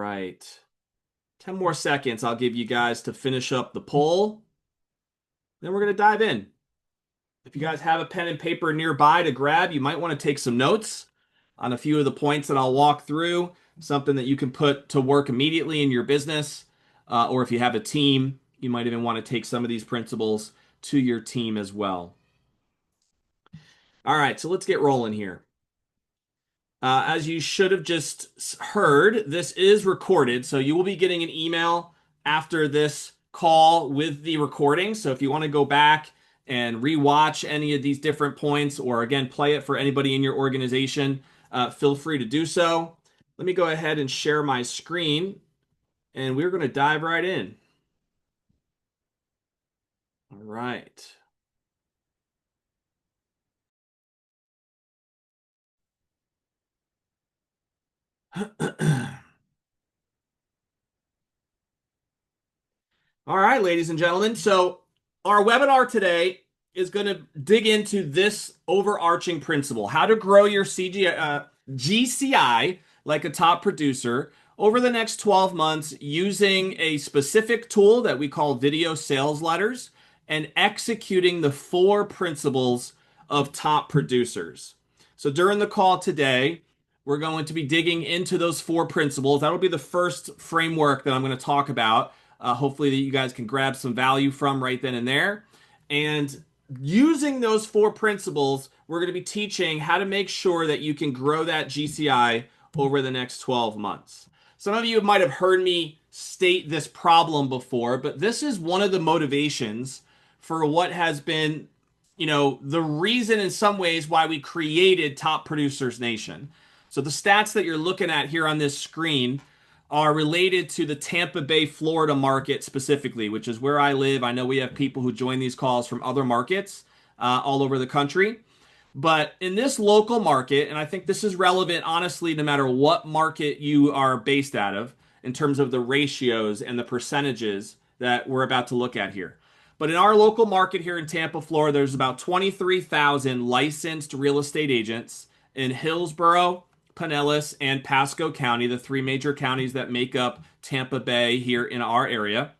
right. 10 more seconds I'll give you guys to finish up the poll. Then we're going to dive in. If you guys have a pen and paper nearby to grab, you might want to take some notes on a few of the points that I'll walk through, something that you can put to work immediately in your business. Or if you have a team, you might even want to take some of these principles to your team as well. All right, so let's get rolling here. As you should have just heard, this is recorded, so you will be getting an email after this call with the recording. So if you want to go back and rewatch any of these different points, or again, play it for anybody in your organization, feel free to do so. Let me go ahead and share my screen, and we're going to dive right in. All right. All right, ladies and gentlemen. So our webinar today is going to dig into this overarching principle, how to grow your GCI like a top producer over the next 12 months using a specific tool that we call video sales letters and executing the 4 principles of top producers. So during the call today, we're going to be digging into those 4 principles. That'll be the first framework that I'm going to talk about. Hopefully that you guys can grab some value from right then and there. And using those 4 principles, we're going to be teaching how to make sure that you can grow that GCI over the next 12 months. Some of you might have heard me state this problem before, but this is one of the motivations for what has been, the reason in some ways why we created Top Producers Nation. So the stats that you're looking at here on this screen are related to the Tampa Bay, Florida market specifically, which is where I live. I know we have people who join these calls from other markets all over the country. But in this local market, and I think this is relevant, honestly, no matter what market you are based out of, in terms of the ratios and the percentages that we're about to look at here. But in our local market here in Tampa, Florida, there's about 23,000 licensed real estate agents in Hillsborough, Pinellas, and Pasco County, the 3 major counties that make up Tampa Bay here in our area.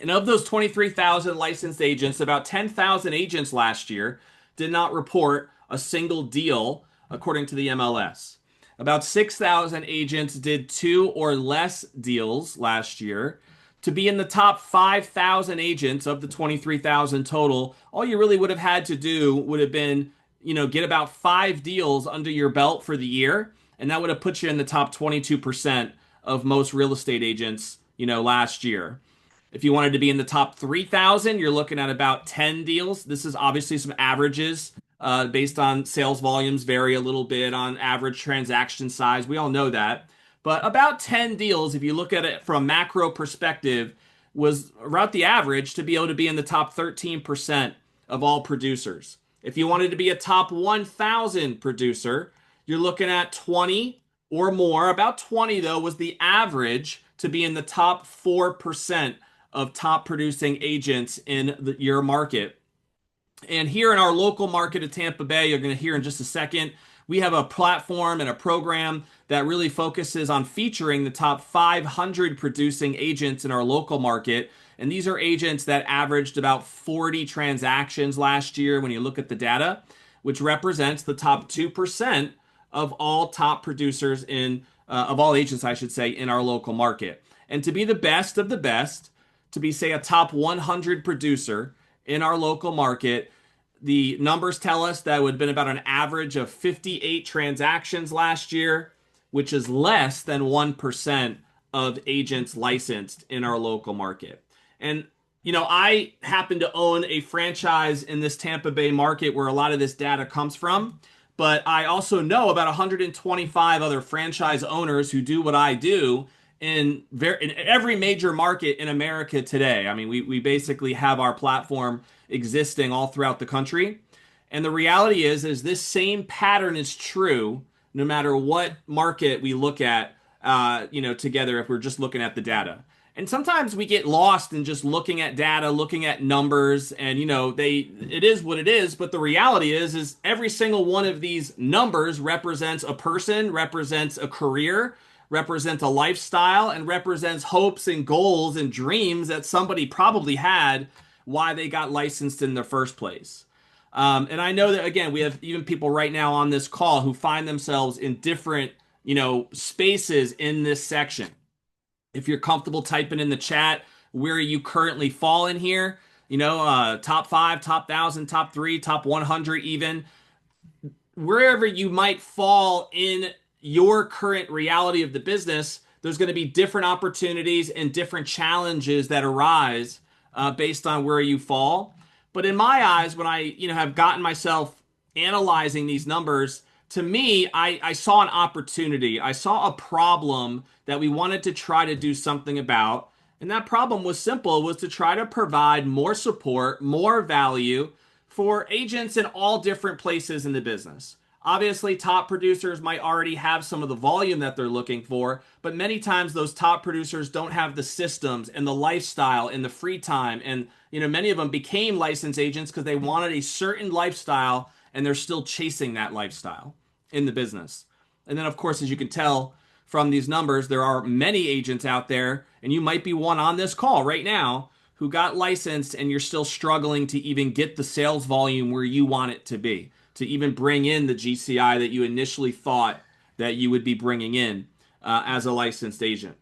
And of those 23,000 licensed agents, about 10,000 agents last year did not report a single deal, according to the MLS. About 6,000 agents did 2 or less deals last year. To be in the top 5,000 agents of the 23,000 total, all you really would have had to do would have been get about 5 deals under your belt for the year, and that would have put you in the top 22% of most real estate agents, last year. If you wanted to be in the top 3,000, you're looking at about 10 deals. This is obviously some averages based on sales volumes vary a little bit on average transaction size. We all know that. But about 10 deals, if you look at it from a macro perspective, was about the average to be able to be in the top 13% of all producers. If you wanted to be a top 1,000 producer, you're looking at 20 or more. About 20, though, was the average to be in the top 4% of top producing agents in your market. And here in our local market of Tampa Bay, you're going to hear in just a second, we have a platform and a program that really focuses on featuring the top 500 producing agents in our local market. And these are agents that averaged about 40 transactions last year when you look at the data, which represents the top 2% of all top producers of all agents, I should say, in our local market. And to be the best of the best, to be, say, a top 100 producer in our local market, the numbers tell us that would have been about an average of 58 transactions last year, which is less than 1% of agents licensed in our local market. And, I happen to own a franchise in this Tampa Bay market where a lot of this data comes from. But I also know about 125 other franchise owners who do what I do in every major market in America today. I mean, we basically have our platform existing all throughout the country. And the reality is this same pattern is true no matter what market we look at, together if we're just looking at the data. And sometimes we get lost in just looking at data, looking at numbers, and it is what it is. But the reality is every single one of these numbers represents a person, represents a career, represent a lifestyle and represents hopes and goals and dreams that somebody probably had why they got licensed in the first place. And I know that, again, we have even people right now on this call who find themselves in different, spaces in this section. If you're comfortable typing in the chat where you currently fall in here, top five, top 1,000, top three, top 100 even, wherever you might fall in your current reality of the business, there's going to be different opportunities and different challenges that arise based on where you fall. But in my eyes, when I have gotten myself analyzing these numbers, to me, I saw an opportunity. I saw a problem that we wanted to try to do something about. And that problem was simple, was to try to provide more support, more value for agents in all different places in the business. Obviously, top producers might already have some of the volume that they're looking for, but many times those top producers don't have the systems and the lifestyle and the free time. And, many of them became licensed agents because they wanted a certain lifestyle and they're still chasing that lifestyle in the business. And then, of course, as you can tell from these numbers, there are many agents out there, and you might be one on this call right now who got licensed and you're still struggling to even get the sales volume where you want it to be, to even bring in the GCI that you initially thought that you would be bringing in as a licensed agent.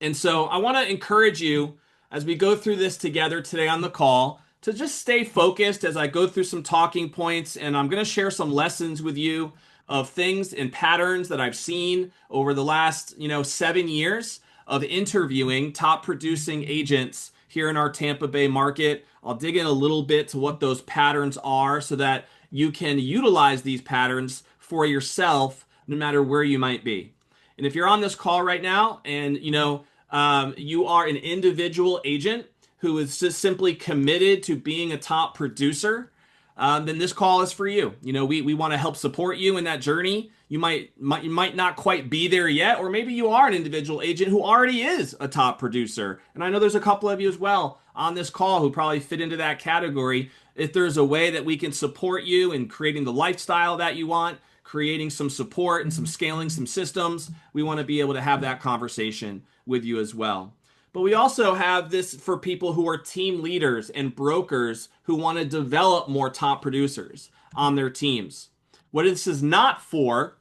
And so I want to encourage you as we go through this together today on the call to just stay focused as I go through some talking points, and I'm going to share some lessons with you of things and patterns that I've seen over the last, 7 years of interviewing top producing agents here in our Tampa Bay market. I'll dig in a little bit to what those patterns are so that you can utilize these patterns for yourself no matter where you might be. And if you're on this call right now and you are an individual agent who is just simply committed to being a top producer, then this call is for you. We want to help support you in that journey. You might not quite be there yet, or maybe you are an individual agent who already is a top producer. And I know there's a couple of you as well on this call who probably fit into that category. If there's a way that we can support you in creating the lifestyle that you want, creating some support and some scaling some systems, we want to be able to have that conversation with you as well. But we also have this for people who are team leaders and brokers who want to develop more top producers on their teams. What this is not for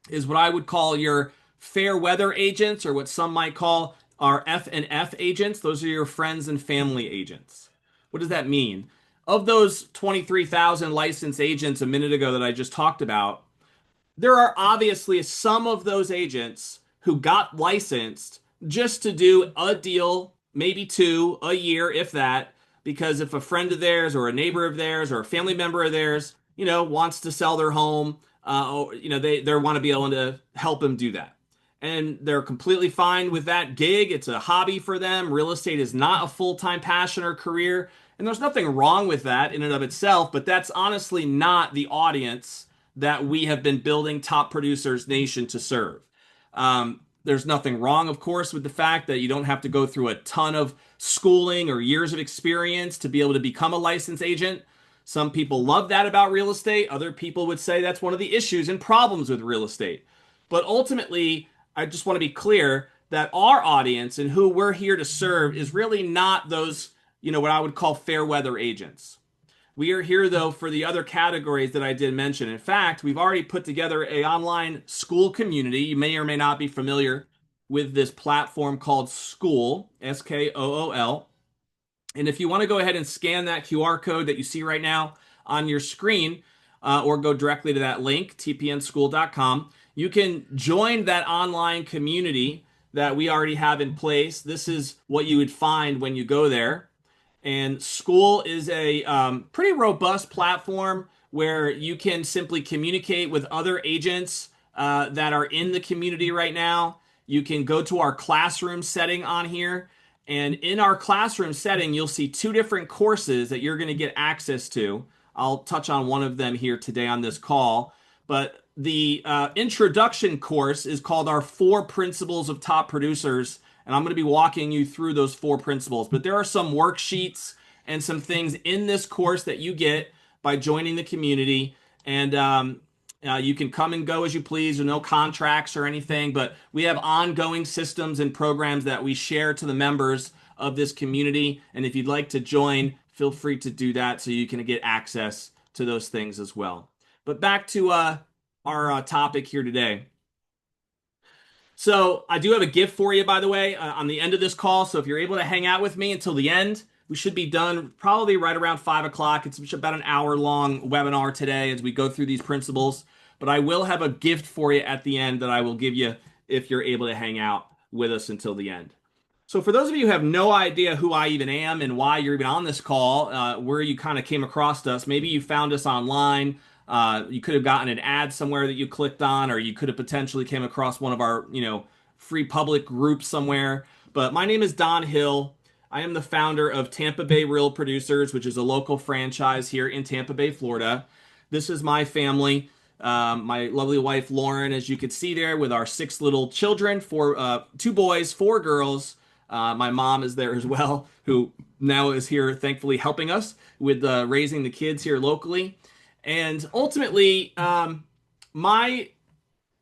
is what I would call your fair weather agents, or what some might call our F and F agents. Those are your friends and family agents. What does that mean? Of those 23,000 licensed agents a minute ago that I just talked about, there are obviously some of those agents who got licensed just to do a deal, maybe two a year, if that, because if a friend of theirs or a neighbor of theirs or a family member of theirs, wants to sell their home, they want to be able to help them do that. And they're completely fine with that gig. It's a hobby for them. Real estate is not a full-time passion or career. And there's nothing wrong with that in and of itself, but that's honestly not the audience that we have been building Top Producers Nation to serve. There's nothing wrong, of course, with the fact that you don't have to go through a ton of schooling or years of experience to be able to become a licensed agent. Some people love that about real estate. Other people would say that's one of the issues and problems with real estate. But ultimately, I just want to be clear that our audience and who we're here to serve is really not those, what I would call fair weather agents. We are here, though, for the other categories that I did mention. In fact, we've already put together an online school community. You may or may not be familiar with this platform called Skool, Skool. And if you want to go ahead and scan that QR code that you see right now on your screen, or go directly to that link, tpnschool.com, you can join that online community that we already have in place. This is what you would find when you go there. And Skool is a pretty robust platform where you can simply communicate with other agents that are in the community right now. You can go to our classroom setting on here. And in our classroom setting, you'll see two different courses that you're going to get access to. I'll touch on one of them here today on this call. But the introduction course is called our 4 Principles of Top Producers. And I'm going to be walking you through those 4 principles. But there are some worksheets and some things in this course that you get by joining the community. And You can come and go as you please, with no contracts or anything, but we have ongoing systems and programs that we share to the members of this community. And if you'd like to join, feel free to do that so you can get access to those things as well. But back to our topic here today. So I do have a gift for you, by the way, on the end of this call. So if you're able to hang out with me until the end, we should be done probably right around 5 o'clock. It's about an hour long webinar today as we go through these principles. But I will have a gift for you at the end that I will give you if you're able to hang out with us until the end. So for those of you who have no idea who I even am and why you're even on this call, where you kind of came across us, maybe you found us online. You could have gotten an ad somewhere that you clicked on, or you could have potentially came across one of our, free public groups somewhere. But my name is Don Hill. I am the founder of Tampa Bay Real Producers, which is a local franchise here in Tampa Bay, Florida. This is my family. My lovely wife, Lauren, as you can see there, with our 6 little children, 2 boys, 4 girls. My mom is there as well, who now is here, thankfully, helping us with raising the kids here locally. And ultimately, my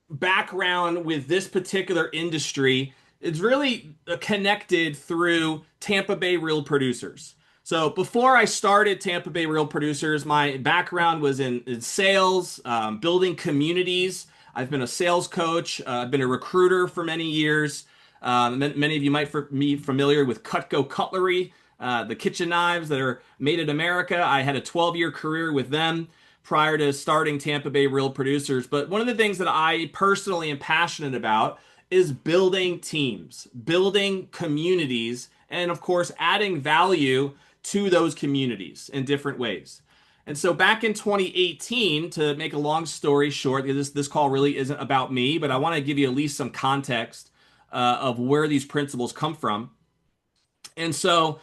background with this particular industry is really connected through Tampa Bay Real Producers. So before I started Tampa Bay Real Producers, my background was in sales, building communities. I've been a sales coach. I've been a recruiter for many years. Many of you might be familiar with Cutco Cutlery, the kitchen knives that are made in America. I had a 12-year career with them prior to starting Tampa Bay Real Producers. But one of the things that I personally am passionate about is building teams, building communities, and of course, adding value to those communities in different ways. And so back in 2018, to make a long story short, this call really isn't about me, but I want to give you at least some context of where these principles come from. And so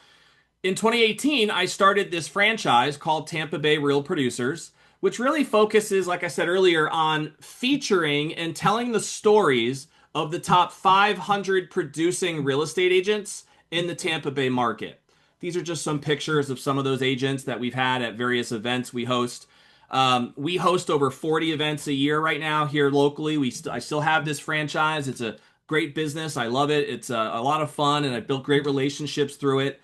in 2018, I started this franchise called Tampa Bay Real Producers, which really focuses, like I said earlier, on featuring and telling the stories of the top 500 producing real estate agents in the Tampa Bay market. These are just some pictures of some of those agents that we've had at various events we host. We host over 40 events a year right now here locally. I still have this franchise. It's a great business. I love it. It's a lot of fun, and I've built great relationships through it.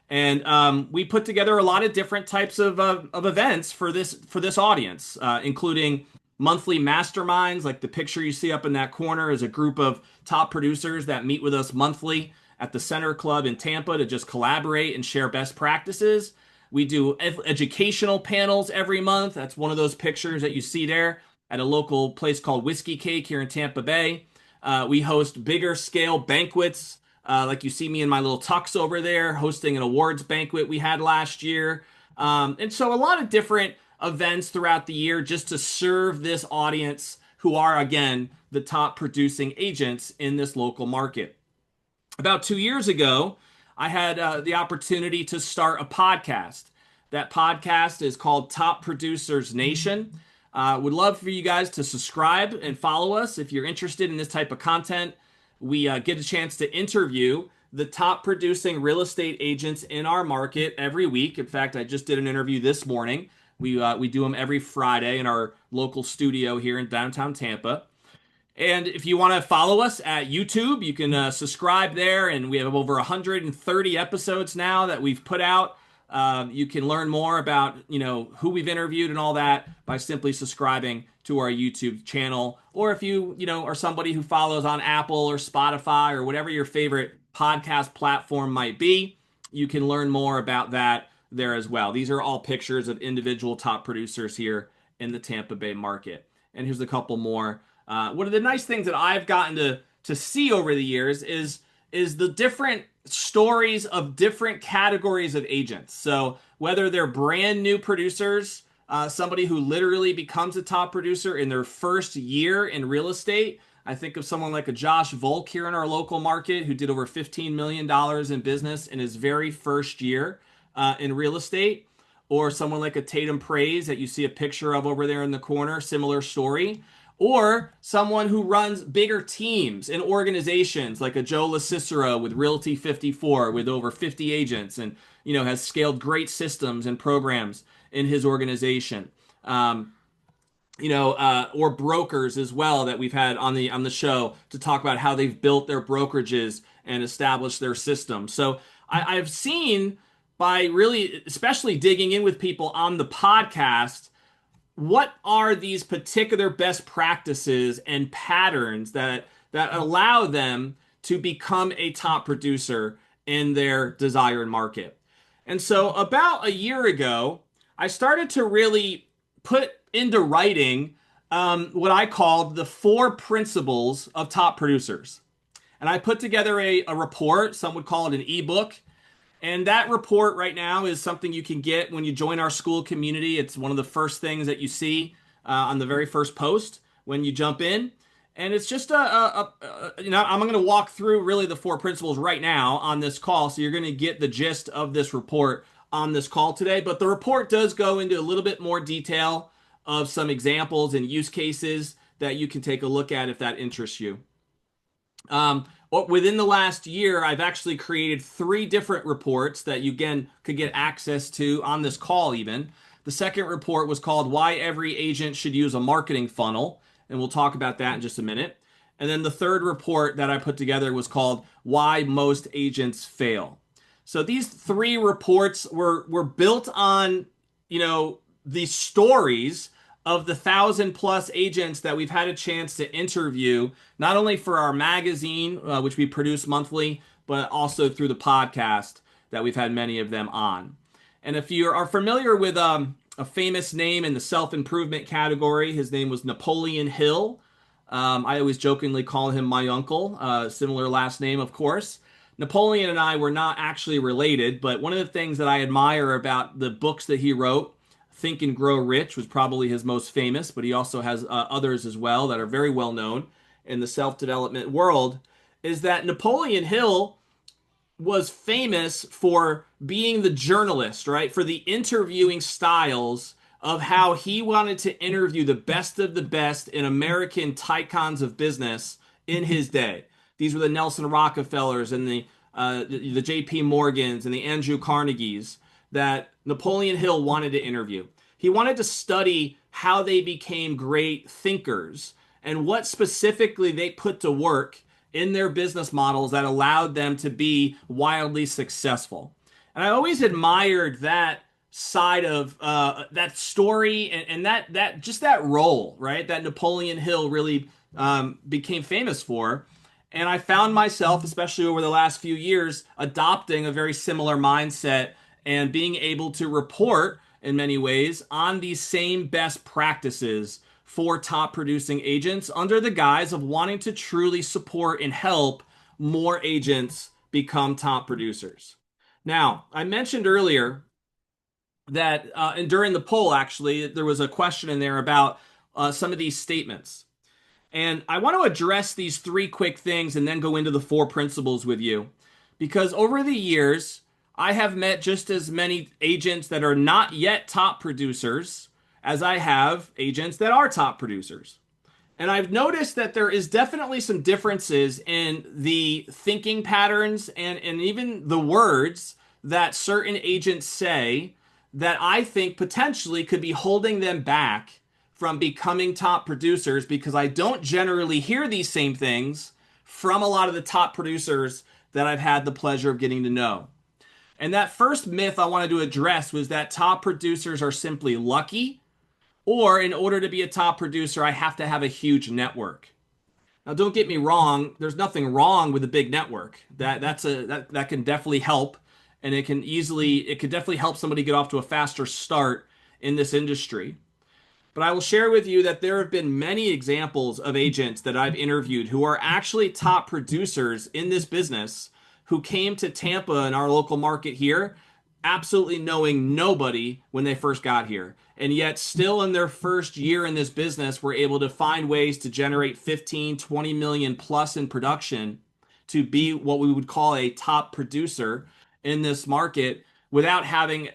And we put together a lot of different types of events for this audience, including monthly masterminds. Like the picture you see up in that corner is a group of top producers that meet with us monthly at the Center Club in Tampa to just collaborate and share best practices. We do educational panels every month. That's one of those pictures that you see there at a local place called Whiskey Cake here in Tampa Bay. We host bigger scale banquets. Like you see me in my little tux over there, hosting an awards banquet we had last year. And so a lot of different events throughout the year just to serve this audience who are, again, the top producing agents in this local market. About 2 years ago, I had the opportunity to start a podcast. That podcast is called Top Producers Nation. Would love for you guys to subscribe and follow us if you're interested in this type of content. We get a chance to interview the top producing real estate agents in our market every week. In fact, I just did an interview this morning. We do them every Friday in our local studio here in downtown Tampa. And if you want to follow us at YouTube, you can subscribe there. And we have over 130 episodes now that we've put out. You can learn more about, who we've interviewed and all that by simply subscribing to our YouTube channel. Or if you, are somebody who follows on Apple or Spotify or whatever your favorite podcast platform might be, you can learn more about that there as well. These are all pictures of individual top producers here in the Tampa Bay market. And here's a couple more. One of the nice things that I've gotten to see over the years is the different stories of different categories of agents. So whether they're brand new producers, somebody who literally becomes a top producer in their first year in real estate. I think of someone like a Josh Volk here in our local market who did over $15 million in business in his very first year in real estate. Or someone like a Tatum Praise that you see a picture of over there in the corner, similar story. Or someone who runs bigger teams and organizations like a Joe LaCicero with Realty 54 with over 50 agents and, has scaled great systems and programs in his organization. or brokers as well that we've had on the show to talk about how they've built their brokerages and established their system. So I've seen by really, especially digging in with people on the podcast, what are these particular best practices and patterns that allow them to become a top producer in their desired market. And so about a year ago, I started to really put into writing what I called the four principles of top producers. And I put together a report, some would call it an ebook, and that report right now is something you can get when you join our school community. It's one of the first things that you see on the very first post when you jump in. And it's just I'm going to walk through really the four principles right now on this call. So you're going to get the gist of this report on this call today. But the report does go into a little bit more detail of some examples and use cases that you can take a look at if that interests you. Within the last year, I've actually created three different reports that you again could get access to on this call even. The second report was called Why Every Agent Should Use a Marketing Funnel, and we'll talk about that in just a minute. And then the third report that I put together was called Why Most Agents Fail. So these three reports were built on, these stories of the 1,000+ agents that we've had a chance to interview, not only for our magazine, which we produce monthly, but also through the podcast that we've had many of them on. And if you are familiar with a famous name in the self-improvement category, his name was Napoleon Hill. I always jokingly call him my uncle, similar last name, of course. Napoleon and I were not actually related, but one of the things that I admire about the books that he wrote, Think and Grow Rich was probably his most famous, but he also has others as well that are very well known in the self-development world, is that Napoleon Hill was famous for being the journalist, right? For the interviewing styles of how he wanted to interview the best of the best in American tycoons of business in his day. These were the Nelson Rockefellers and the J.P. Morgans and the Andrew Carnegies that Napoleon Hill wanted to interview. He wanted to study how they became great thinkers and what specifically they put to work in their business models that allowed them to be wildly successful. And I always admired that side of that story and that just that role, right? That Napoleon Hill really became famous for. And I found myself, especially over the last few years, adopting a very similar mindset and being able to report in many ways on these same best practices for top producing agents under the guise of wanting to truly support and help more agents become top producers. Now, I mentioned earlier that, and during the poll, actually, there was a question in there about some of these statements. And I want to address these three quick things and then go into the four principles with you. Because over the years, I have met just as many agents that are not yet top producers as I have agents that are top producers. And I've noticed that there is definitely some differences in the thinking patterns and even the words that certain agents say that I think potentially could be holding them back from becoming top producers, because I don't generally hear these same things from a lot of the top producers that I've had the pleasure of getting to know. And that first myth I wanted to address was that top producers are simply lucky, or in order to be a top producer, I have to have a huge network. Now, don't get me wrong, there's nothing wrong with a big network. That can definitely help, and it could definitely help somebody get off to a faster start in this industry. But I will share with you that there have been many examples of agents that I've interviewed who are actually top producers in this business who came to Tampa in our local market here, absolutely knowing nobody when they first got here. And yet still in their first year in this business, were able to find ways to generate 15, 20 million plus in production to be what we would call a top producer in this market without having,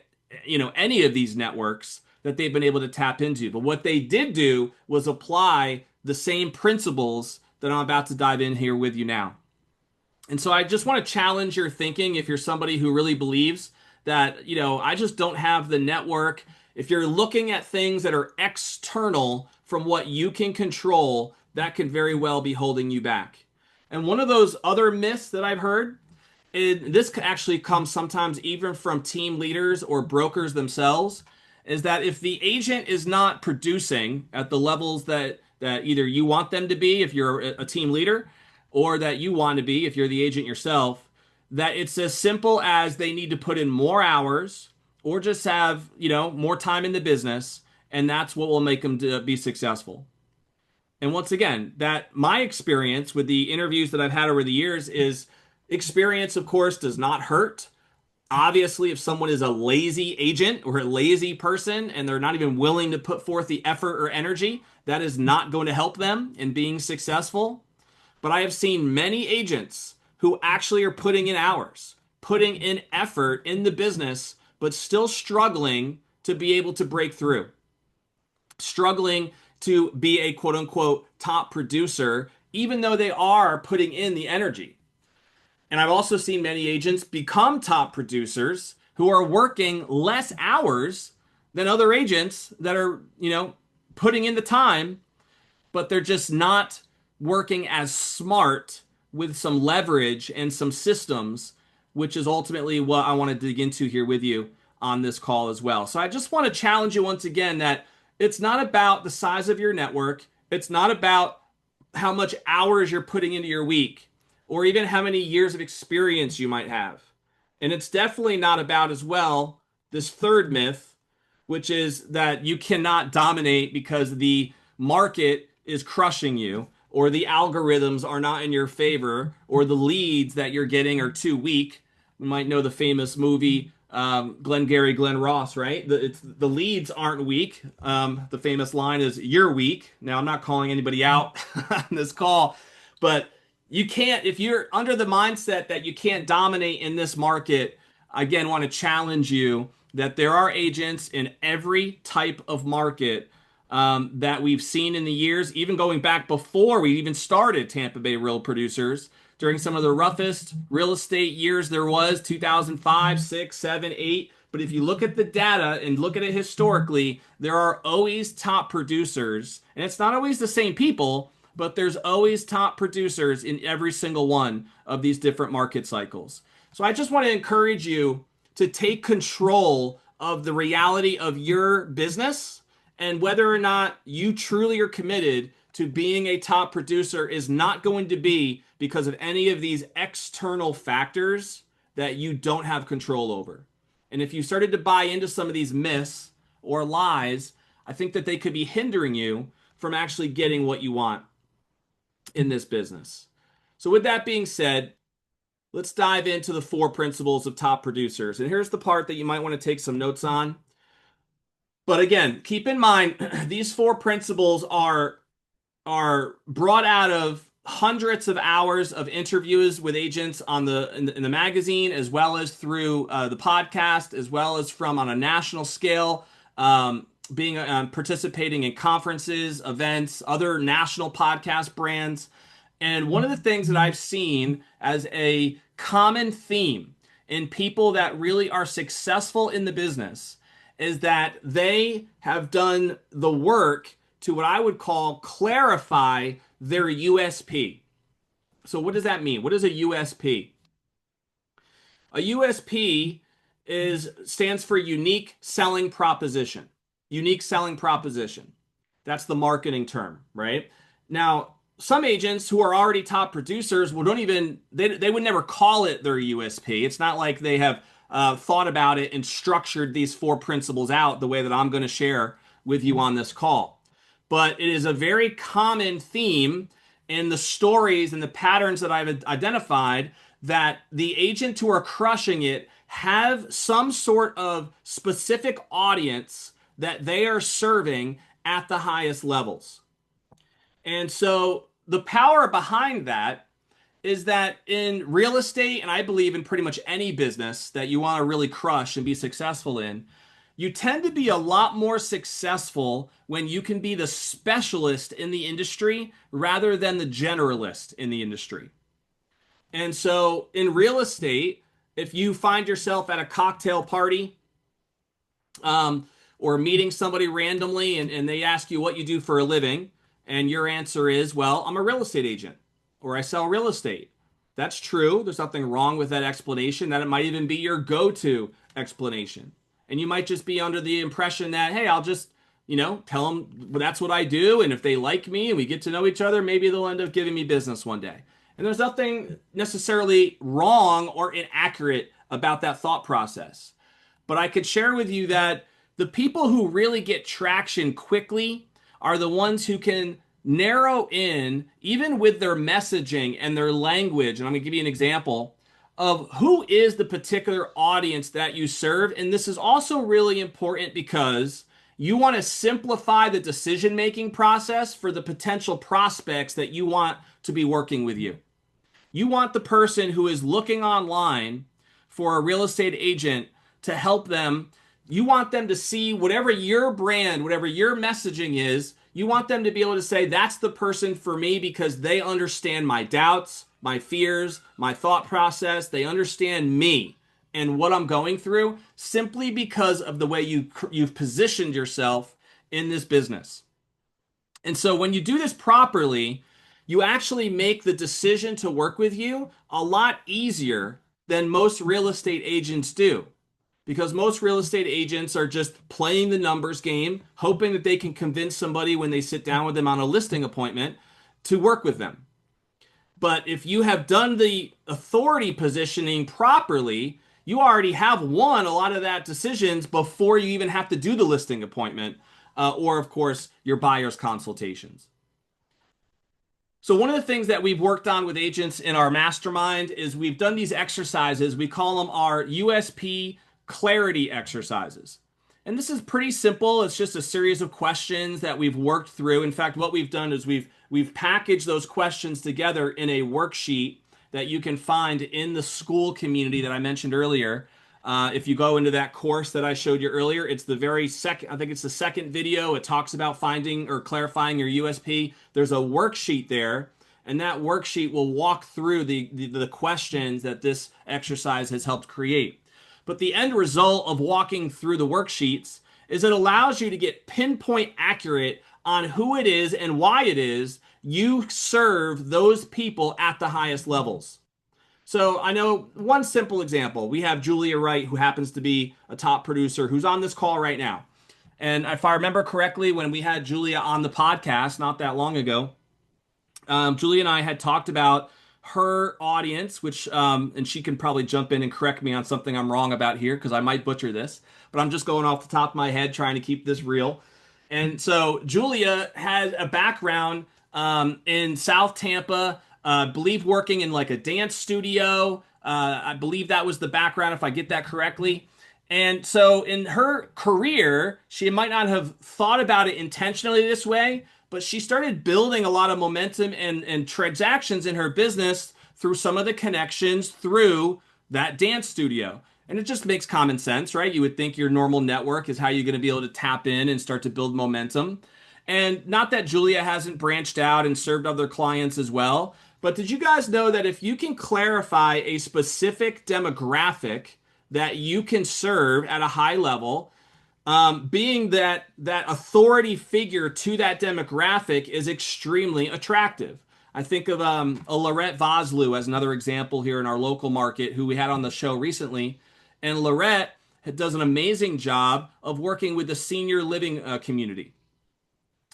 any of these networks that they've been able to tap into. But what they did do was apply the same principles that I'm about to dive in here with you now. And so I just want to challenge your thinking if you're somebody who really believes that, I just don't have the network. If you're looking at things that are external from what you can control, that can very well be holding you back. And one of those other myths that I've heard, and this actually comes sometimes even from team leaders or brokers themselves, is that if the agent is not producing at the levels that either you want them to be if you're a team leader, or that you want to be if you're the agent yourself, that it's as simple as they need to put in more hours or just have, more time in the business, and that's what will make them to be successful. And once again, that my experience with the interviews that I've had over the years is experience, of course, does not hurt. Obviously, if someone is a lazy agent or a lazy person and they're not even willing to put forth the effort or energy, that is not going to help them in being successful. But I have seen many agents who actually are putting in hours, putting in effort in the business, but still struggling to be able to break through, struggling to be a quote unquote top producer, even though they are putting in the energy. And I've also seen many agents become top producers who are working less hours than other agents that are, putting in the time, but they're just not working as smart with some leverage and some systems, which is ultimately what I want to dig into here with you on this call as well. So I just want to challenge you once again that it's not about the size of your network. It's not about how much hours you're putting into your week or even how many years of experience you might have. And it's definitely not about as well this third myth, which is that you cannot dominate because the market is crushing you, or the algorithms are not in your favor, or the leads that you're getting are too weak. We might know the famous movie Glengarry Glen Ross, right? The leads aren't weak. The famous line is "You're weak." Now, I'm not calling anybody out on this call, but you can't, if you're under the mindset that you can't dominate in this market. Again, want to challenge you that there are agents in every type of market that we've seen in the years, even going back before we even started Tampa Bay Real Producers, during some of the roughest real estate years there was, 2005, 6, 7, 8. But if you look at the data and look at it historically, there are always top producers. And it's not always the same people, but there's always top producers in every single one of these different market cycles. So I just want to encourage you to take control of the reality of your business, and whether or not you truly are committed to being a top producer is not going to be because of any of these external factors that you don't have control over. And if you started to buy into some of these myths or lies, I think that they could be hindering you from actually getting what you want in this business. So with that being said, let's dive into the 4 principles of top producers. And here's the part that you might want to take some notes on. But again, keep in mind, these 4 principles are brought out of hundreds of hours of interviews with agents in the magazine, as well as through the podcast, as well as from on a national scale, being participating in conferences, events, other national podcast brands. And one of the things that I've seen as a common theme in people that really are successful in the business is that they have done the work to what I would call clarify their USP. So what does that mean? What is a USP? A USP stands for unique selling proposition. Unique selling proposition. That's the marketing term, right? Now, some agents who are already top producers don't even, they would never call it their USP. It's not like they have thought about it and structured these 4 principles out the way that I'm going to share with you on this call. But it is a very common theme in the stories and the patterns that I've identified that the agents who are crushing it have some sort of specific audience that they are serving at the highest levels. And so the power behind that is that in real estate, and I believe in pretty much any business that you want to really crush and be successful in, you tend to be a lot more successful when you can be the specialist in the industry rather than the generalist in the industry. And so in real estate, if you find yourself at a cocktail party, or meeting somebody randomly and they ask you what you do for a living, and your answer is, well, I'm a real estate agent or I sell real estate. That's true. There's nothing wrong with that explanation. That it might even be your go-to explanation. And you might just be under the impression that, hey, I'll just, tell them well, that's what I do. And if they like me and we get to know each other, maybe they'll end up giving me business one day. And there's nothing necessarily wrong or inaccurate about that thought process. But I could share with you that the people who really get traction quickly are the ones who can narrow in, even with their messaging and their language. And I'm going to give you an example of who is the particular audience that you serve. And this is also really important because you want to simplify the decision-making process for the potential prospects that you want to be working with you. You want the person who is looking online for a real estate agent to help them. You want them to see whatever your brand, whatever your messaging is, you want them to be able to say, that's the person for me because they understand my doubts, my fears, my thought process. They understand me and what I'm going through simply because of the way you've positioned yourself in this business. And so when you do this properly, you actually make the decision to work with you a lot easier than most real estate agents do. Because most real estate agents are just playing the numbers game, hoping that they can convince somebody when they sit down with them on a listing appointment to work with them. But if you have done the authority positioning properly, you already have won a lot of that decisions before you even have to do the listing appointment, or of course, your buyer's consultations. So one of the things that we've worked on with agents in our mastermind is we've done these exercises. We call them our USP clarity exercises. And this is pretty simple. It's just a series of questions that we've worked through. In fact, what we've done is we've packaged those questions together in a worksheet that you can find in the school community that I mentioned earlier. If you go into that course that I showed you earlier, it's the very second, I think it's the second video. It talks about finding or clarifying your USP. There's a worksheet there, and that worksheet will walk through the questions that this exercise has helped create. But the end result of walking through the worksheets is it allows you to get pinpoint accurate on who it is and why it is you serve those people at the highest levels. So I know one simple example. We have Julia Wright, who happens to be a top producer, who's on this call right now. And if I remember correctly, when we had Julia on the podcast not that long ago, Julia and I had talked about her audience, which, and she can probably jump in and correct me on something I'm wrong about here because I might butcher this, but I'm just going off the top of my head trying to keep this real. And so Julia had a background in South Tampa, I believe working in like a dance studio. I believe that was the background, if I get that correctly. And so in her career, she might not have thought about it intentionally this way, but she started building a lot of momentum and transactions in her business through some of the connections through that dance studio. And it just makes common sense, right? You would think your normal network is how you're going to be able to tap in and start to build momentum. And not that Julia hasn't branched out and served other clients as well, but did you guys know that if you can clarify a specific demographic that you can serve at a high level, being that authority figure to that demographic is extremely attractive. I think of a Lorette Vosloo as another example here in our local market who we had on the show recently. And Lorette does an amazing job of working with the senior living community.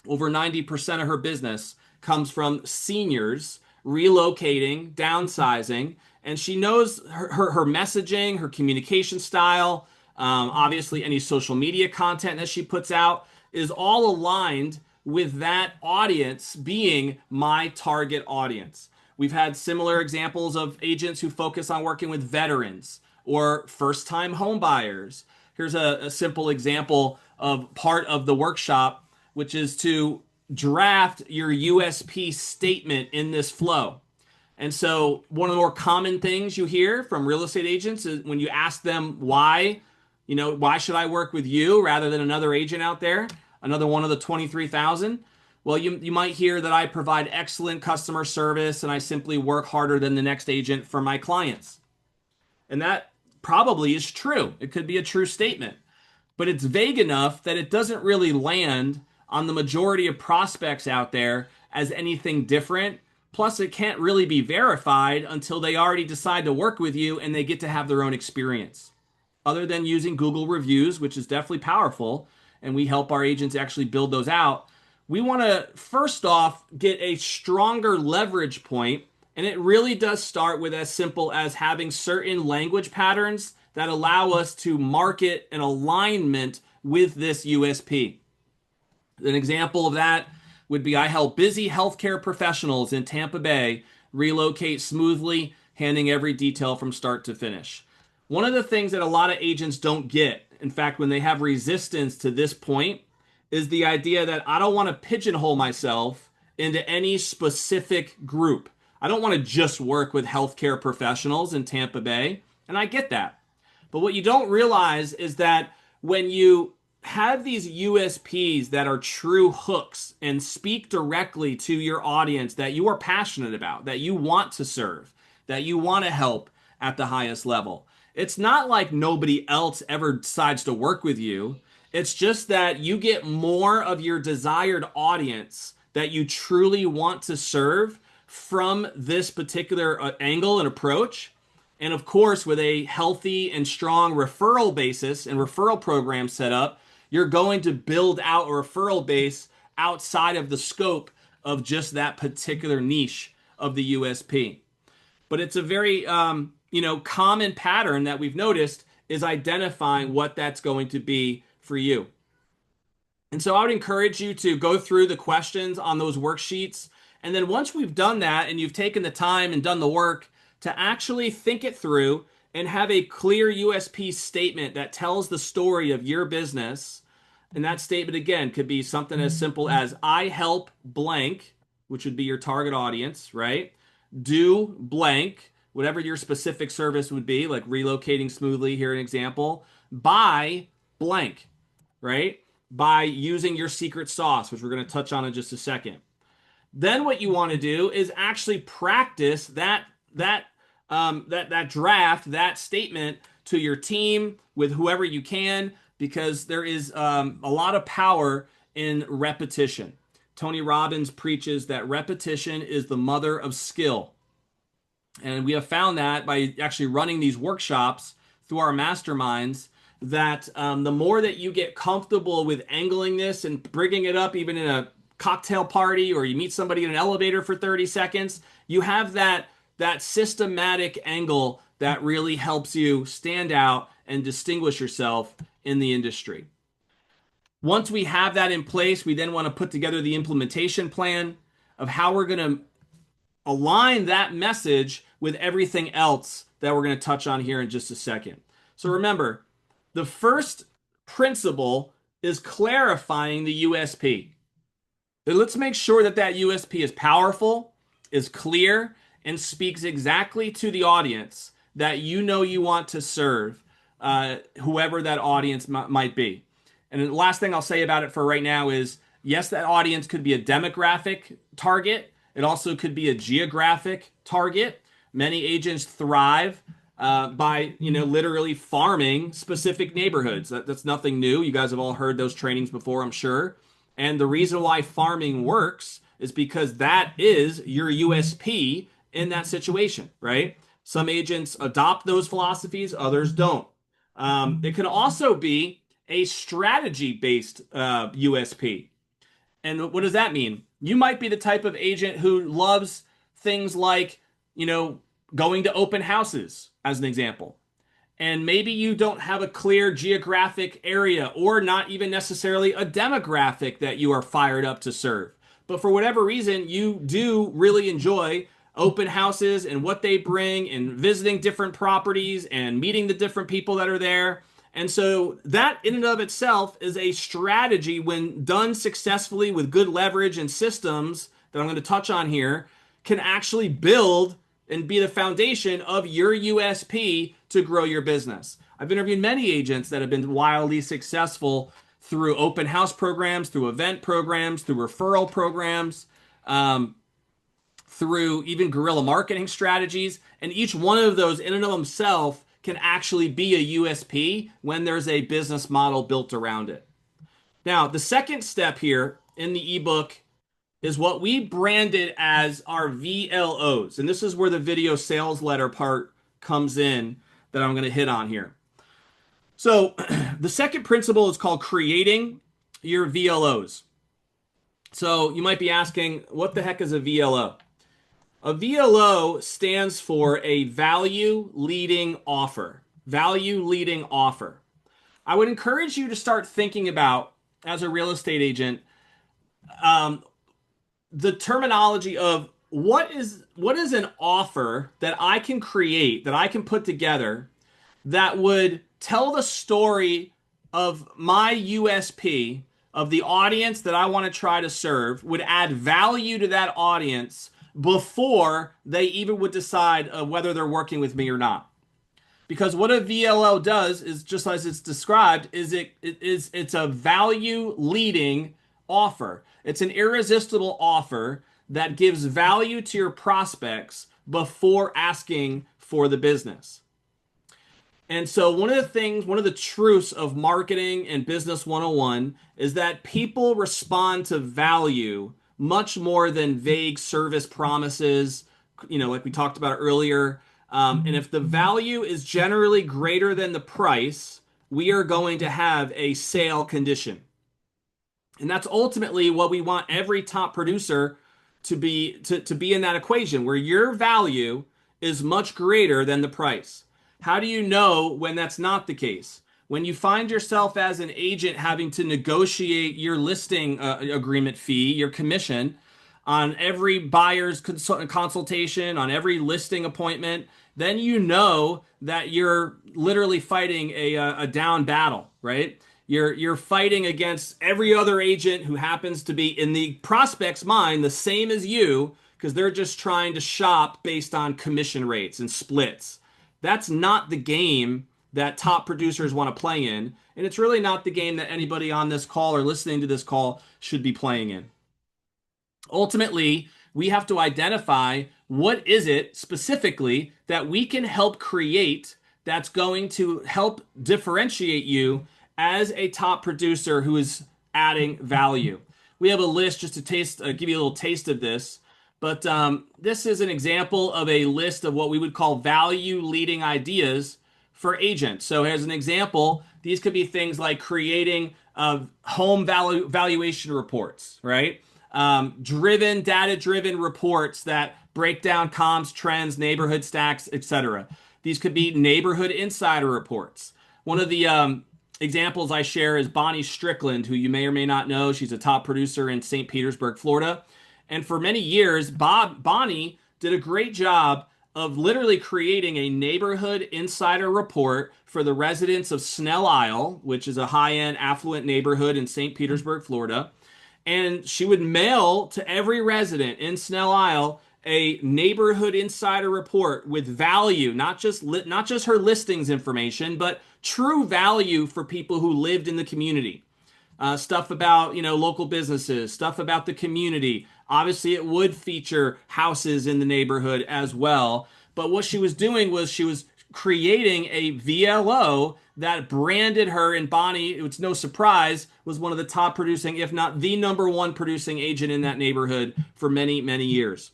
Over 90% of her business comes from seniors relocating, downsizing, and she knows her messaging, her communication style, obviously any social media content that she puts out is all aligned with that audience being my target audience. We've had similar examples of agents who focus on working with veterans or first-time home buyers. Here's a simple example of part of the workshop, which is to draft your USP statement in this flow. And so one of the more common things you hear from real estate agents is when you ask them why should I work with you rather than another agent out there, another one of the 23,000? Well, you might hear that I provide excellent customer service and I simply work harder than the next agent for my clients. And that probably is true. It could be a true statement. but it's vague enough that it doesn't really land on the majority of prospects out there as anything different. Plus, it can't really be verified until they already decide to work with you and they get to have their own experience. Other than using Google reviews, which is definitely powerful, and we help our agents actually build those out, we want to first off get a stronger leverage point, and it really does start with as simple as having certain language patterns that allow us to market an alignment with this USP. An example of that would be I help busy healthcare professionals in Tampa Bay relocate smoothly, handling every detail from start to finish. One of the things that a lot of agents don't get, in fact, when they have resistance to this point, is the idea that I don't want to pigeonhole myself into any specific group. I don't want to just work with healthcare professionals in Tampa Bay, and I get that. But what you don't realize is that when you have these USPs that are true hooks and speak directly to your audience that you are passionate about, that you want to serve, that you want to help at the highest level, it's not like nobody else ever decides to work with you. It's just that you get more of your desired audience that you truly want to serve from this particular angle and approach. And of course, with a healthy and strong referral basis and referral program set up, you're going to build out a referral base outside of the scope of just that particular niche of the USP. But it's a very common pattern that we've noticed is identifying what that's going to be for you. And so I would encourage you to go through the questions on those worksheets. And then once we've done that and you've taken the time and done the work to actually think it through and have a clear USP statement that tells the story of your business. And that statement, again, could be something as simple as I help blank, which would be your target audience, right? Do blank, whatever your specific service would be, like relocating smoothly, here an example, by blank, right? By using your secret sauce, which we're going to touch on in just a second. Then what you want to do is actually practice that draft, that statement to your team with whoever you can, because there is a lot of power in repetition. Tony Robbins preaches that repetition is the mother of skill. And we have found that by actually running these workshops through our masterminds, that the more that you get comfortable with angling this and bringing it up even in a cocktail party, or you meet somebody in an elevator for 30 seconds, you have that systematic angle that really helps you stand out and distinguish yourself in the industry. Once we have that in place, we then want to put together the implementation plan of how we're going to align that message with everything else that we're going to touch on here in just a second. So remember, the first principle is clarifying the USP. And let's make sure that that USP is powerful, is clear, and speaks exactly to the audience that you know you want to serve, whoever that audience might be. And the last thing I'll say about it for right now is, yes, that audience could be a demographic target. It also could be a geographic target. Many agents thrive by literally farming specific neighborhoods. That's nothing new. You guys have all heard those trainings before, I'm sure. And the reason why farming works is because that is your USP in that situation, right? Some agents adopt those philosophies, others don't. It can also be a strategy-based USP. And what does that mean? You might be the type of agent who loves things like, going to open houses, as an example. And maybe you don't have a clear geographic area, or not even necessarily a demographic that you are fired up to serve. But for whatever reason, you do really enjoy open houses and what they bring, and visiting different properties and meeting the different people that are there. And so that in and of itself is a strategy, when done successfully with good leverage and systems that I'm going to touch on here, can actually build and be the foundation of your USP to grow your business. I've interviewed many agents that have been wildly successful through open house programs, through event programs, through referral programs, through even guerrilla marketing strategies. And each one of those in and of themselves can actually be a USP when there's a business model built around it. Now, the second step here in the ebook is what we branded as our VLOs. And this is where the video sales letter part comes in that I'm going to hit on here. So, the second principle is called creating your VLOs. So, you might be asking, what the heck is a VLO? A VLO stands for a value leading offer. Value leading offer. I would encourage you to start thinking about, as a real estate agent, um, the terminology of what is an offer that I can create, that I can put together that would tell the story of my USP, of the audience that I want to try to serve, would add value to that audience before they even would decide whether they're working with me or not. Because what a VLO does is, just as it's described, it's a value leading offer. It's an irresistible offer that gives value to your prospects before asking for the business. And so one of the truths of marketing and business 101 is that people respond to value much more than vague service promises, like we talked about earlier. And if the value is generally greater than the price, we are going to have a sale condition. And that's ultimately what we want every top producer to be in that equation, where your value is much greater than the price. How do you know when that's not the case? When you find yourself as an agent having to negotiate your listing agreement fee, your commission, on every buyer's consultation, on every listing appointment, then you know that you're literally fighting a down battle, right? You're fighting against every other agent who happens to be, in the prospect's mind, the same as you, because they're just trying to shop based on commission rates and splits. That's not the game that top producers want to play in, and it's really not the game that anybody on this call or listening to this call should be playing in. Ultimately, we have to identify what is it specifically that we can help create that's going to help differentiate you as a top producer who is adding value. We have a list just to give you a little taste of this. But this is an example of a list of what we would call value leading ideas for agents. So here's an example. These could be things like creating home valuation reports, right? Data-driven reports that break down comps, trends, neighborhood stacks, etc. These could be neighborhood insider reports. One of the examples I share is Bonnie Strickland, who you may or may not know. She's a top producer in St. Petersburg, Florida. And for many years, Bonnie did a great job of literally creating a neighborhood insider report for the residents of Snell Isle, which is a high-end affluent neighborhood in St. Petersburg, Florida. And she would mail to every resident in Snell Isle a neighborhood insider report with value, not just her listings information, but true value for people who lived in the community. Stuff about local businesses, stuff about the community. Obviously, it would feature houses in the neighborhood as well. But what she was doing was she was creating a VLO that branded her, and Bonnie, it's no surprise, was one of the top producing, if not the number one producing agent in that neighborhood for many, many years.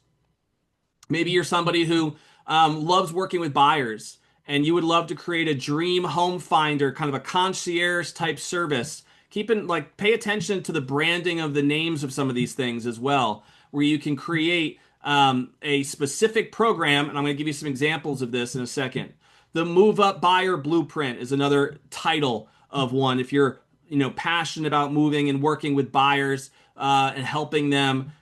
Maybe you're somebody who loves working with buyers, and you would love to create a dream home finder, kind of a concierge type service. Pay attention to the branding of the names of some of these things as well, where you can create a specific program. And I'm going to give you some examples of this in a second. The Move Up Buyer Blueprint is another title of one. If you're passionate about moving and working with buyers and helping them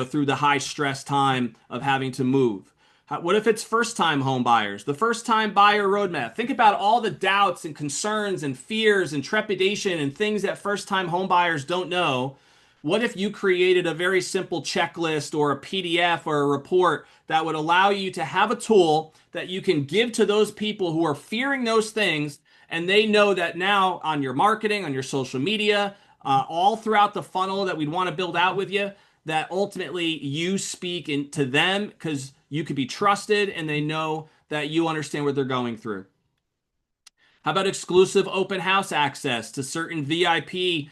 through the high stress time of having to move. What if it's first-time home buyers? The first-time buyer roadmap. Think about all the doubts and concerns and fears and trepidation and things that first-time home buyers don't know. What if you created a very simple checklist or a PDF or a report that would allow you to have a tool that you can give to those people who are fearing those things, and they know that now on your marketing, on your social media, all throughout the funnel that we'd want to build out with you, that ultimately you speak to them because you could be trusted and they know that you understand what they're going through. How about exclusive open house access to certain VIP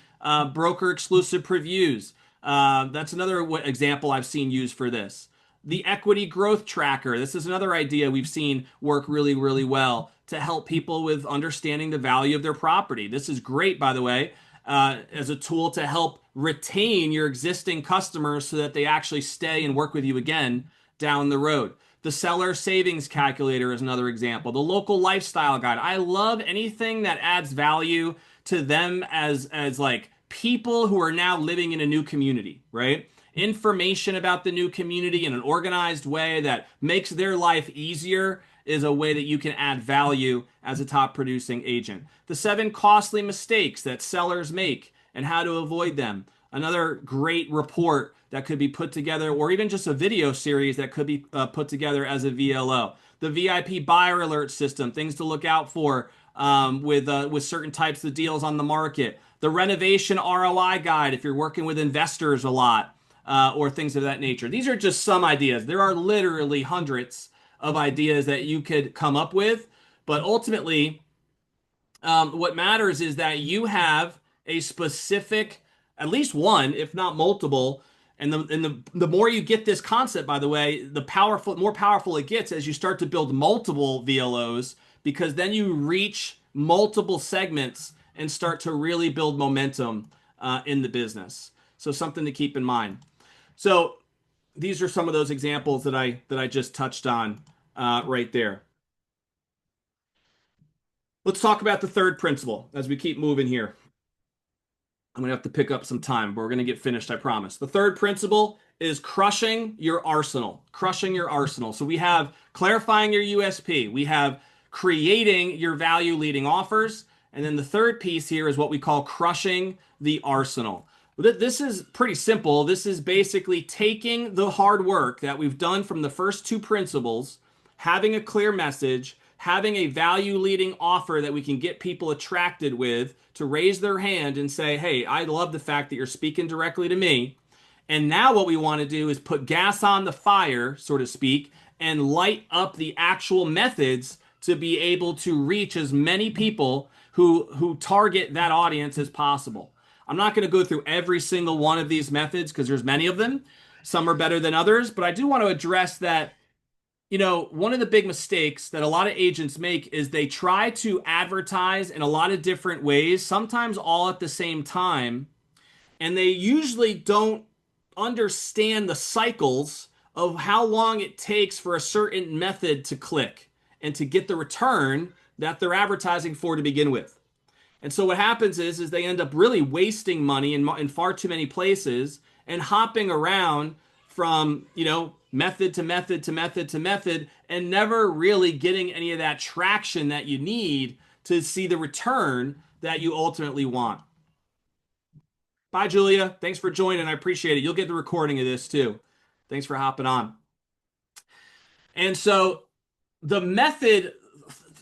broker exclusive previews? That's another example I've seen used for this. The equity growth tracker. This is another idea we've seen work really, really well to help people with understanding the value of their property. This is great, by the way, as a tool to help retain your existing customers so that they actually stay and work with you again down the road. The seller savings calculator is another example. The local lifestyle guide. I love anything that adds value to them as like people who are now living in a new community, right? Information about the new community in an organized way that makes their life easier is a way that you can add value as a top producing agent. The 7 costly mistakes that sellers make and how to avoid them. Another great report that could be put together, or even just a video series that could be put together as a VLO. The VIP buyer alert system, things to look out for with certain types of deals on the market. The renovation ROI guide if you're working with investors a lot, or things of that nature. These are just some ideas. There are literally hundreds of ideas that you could come up with, but ultimately, what matters is that you have a specific, at least one, if not multiple. And the more you get this concept, by the way, more powerful it gets as you start to build multiple VLOs, because then you reach multiple segments and start to really build momentum in the business. So something to keep in mind. So these are some of those examples that I just touched on right there. Let's talk about the third principle as we keep moving here. I'm going to have to pick up some time, but we're going to get finished, I promise. The third principle is crushing your arsenal. Crushing your arsenal. So we have clarifying your USP. We have creating your value leading offers. And then the third piece here is what we call crushing the arsenal. This is pretty simple. This is basically taking the hard work that we've done from the first two principles, having a clear message, having a value leading offer that we can get people attracted with to raise their hand and say, hey, I love the fact that you're speaking directly to me. And now what we want to do is put gas on the fire, so to speak, and light up the actual methods to be able to reach as many people who target that audience as possible. I'm not going to go through every single one of these methods because there's many of them. Some are better than others, but I do want to address that. You know, one of the big mistakes that a lot of agents make is they try to advertise in a lot of different ways, sometimes all at the same time, and they usually don't understand the cycles of how long it takes for a certain method to click and to get the return that they're advertising for to begin with. And so what happens is they end up really wasting money in far too many places and hopping around from, method to method to method to method and never really getting any of that traction that you need to see the return that you ultimately want. Bye, Julia. Thanks for joining. I appreciate it. You'll get the recording of this too. Thanks for hopping on. And so the method,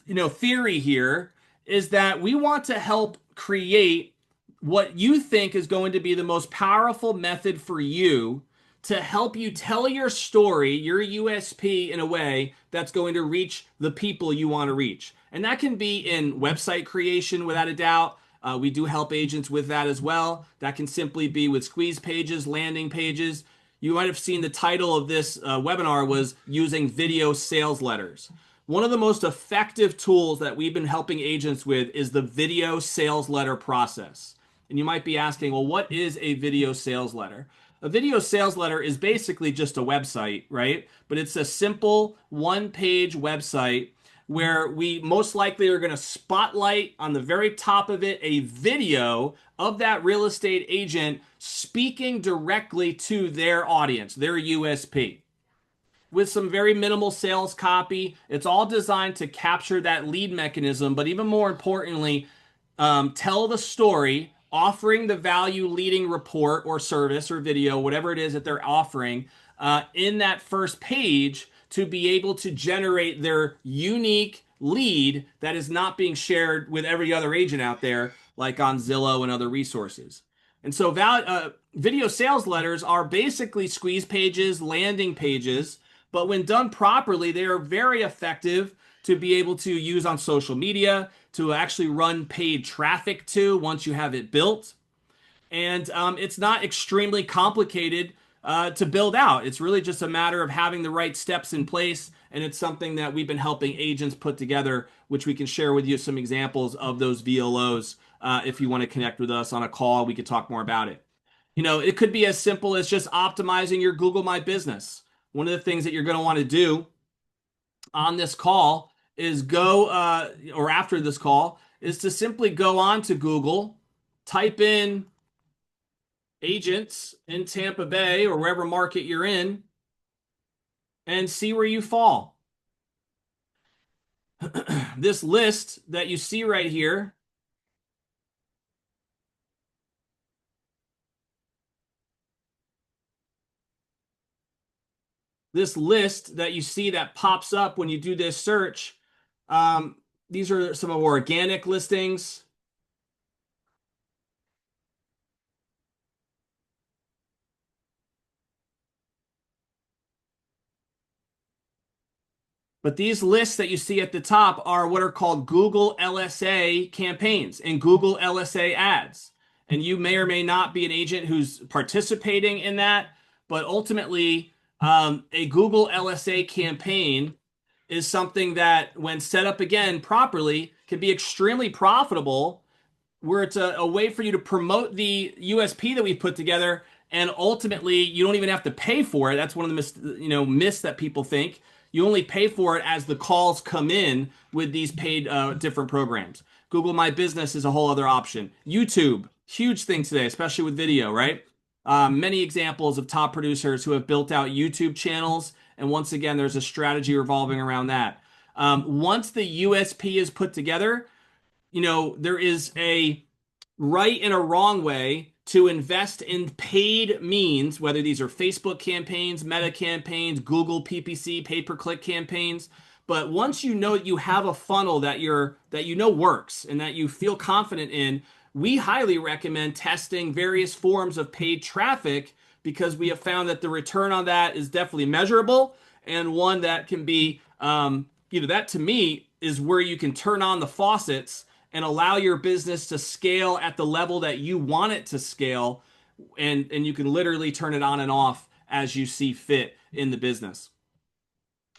theory here is that we want to help create what you think is going to be the most powerful method for you to help you tell your story, your USP, in a way that's going to reach the people you want to reach. And that can be in website creation, without a doubt. We do help agents with that as well. That can simply be with squeeze pages, landing pages. You might have seen the title of this webinar was using video sales letters. One of the most effective tools that we've been helping agents with is the video sales letter process. And you might be asking, well, what is a video sales letter? A video sales letter is basically just a website, right? But it's a simple one-page website where we most likely are going to spotlight on the very top of it a video of that real estate agent speaking directly to their audience, their USP, with some very minimal sales copy. It's all designed to capture that lead mechanism, but even more importantly, tell the story, offering the value leading report or service or video, whatever it is that they're offering, in that first page to be able to generate their unique lead that is not being shared with every other agent out there, like on Zillow and other resources. And so video sales letters are basically squeeze pages, landing pages, but when done properly, they are very effective to be able to use on social media, to actually run paid traffic to once you have it built. And it's not extremely complicated to build out. It's really just a matter of having the right steps in place. And it's something that we've been helping agents put together, which we can share with you some examples of those VLOs. If you want to connect with us on a call, we could talk more about it. It could be as simple as just optimizing your Google My Business. One of the things that you're going to want to do on this call is or after this call, is to simply go on to Google, type in agents in Tampa Bay or wherever market you're in, and see where you fall. This list that you see right here, this list that you see that pops up when you do this search, these are some of our organic listings. But these lists that you see at the top are what are called Google LSA campaigns and Google LSA ads. And you may or may not be an agent who's participating in that, but ultimately, a Google LSA campaign is something that, when set up again properly, can be extremely profitable, where it's a way for you to promote the USP that we put together, and ultimately you don't even have to pay for it. That's one of the myths that people think. You only pay for it as the calls come in with these paid different programs. Google My Business is a whole other option. YouTube, huge thing today, especially with video, right? Many examples of top producers who have built out YouTube channels, and once again, there's a strategy revolving around that. Once the USP is put together, there is a right and a wrong way to invest in paid means, whether these are Facebook campaigns, Meta campaigns, Google PPC, pay-per-click campaigns. But once you know you have a funnel that works and that you feel confident in, we highly recommend testing various forms of paid traffic, because we have found that the return on that is definitely measurable, and one that can be, that to me is where you can turn on the faucets and allow your business to scale at the level that you want it to scale. And you can literally turn it on and off as you see fit in the business.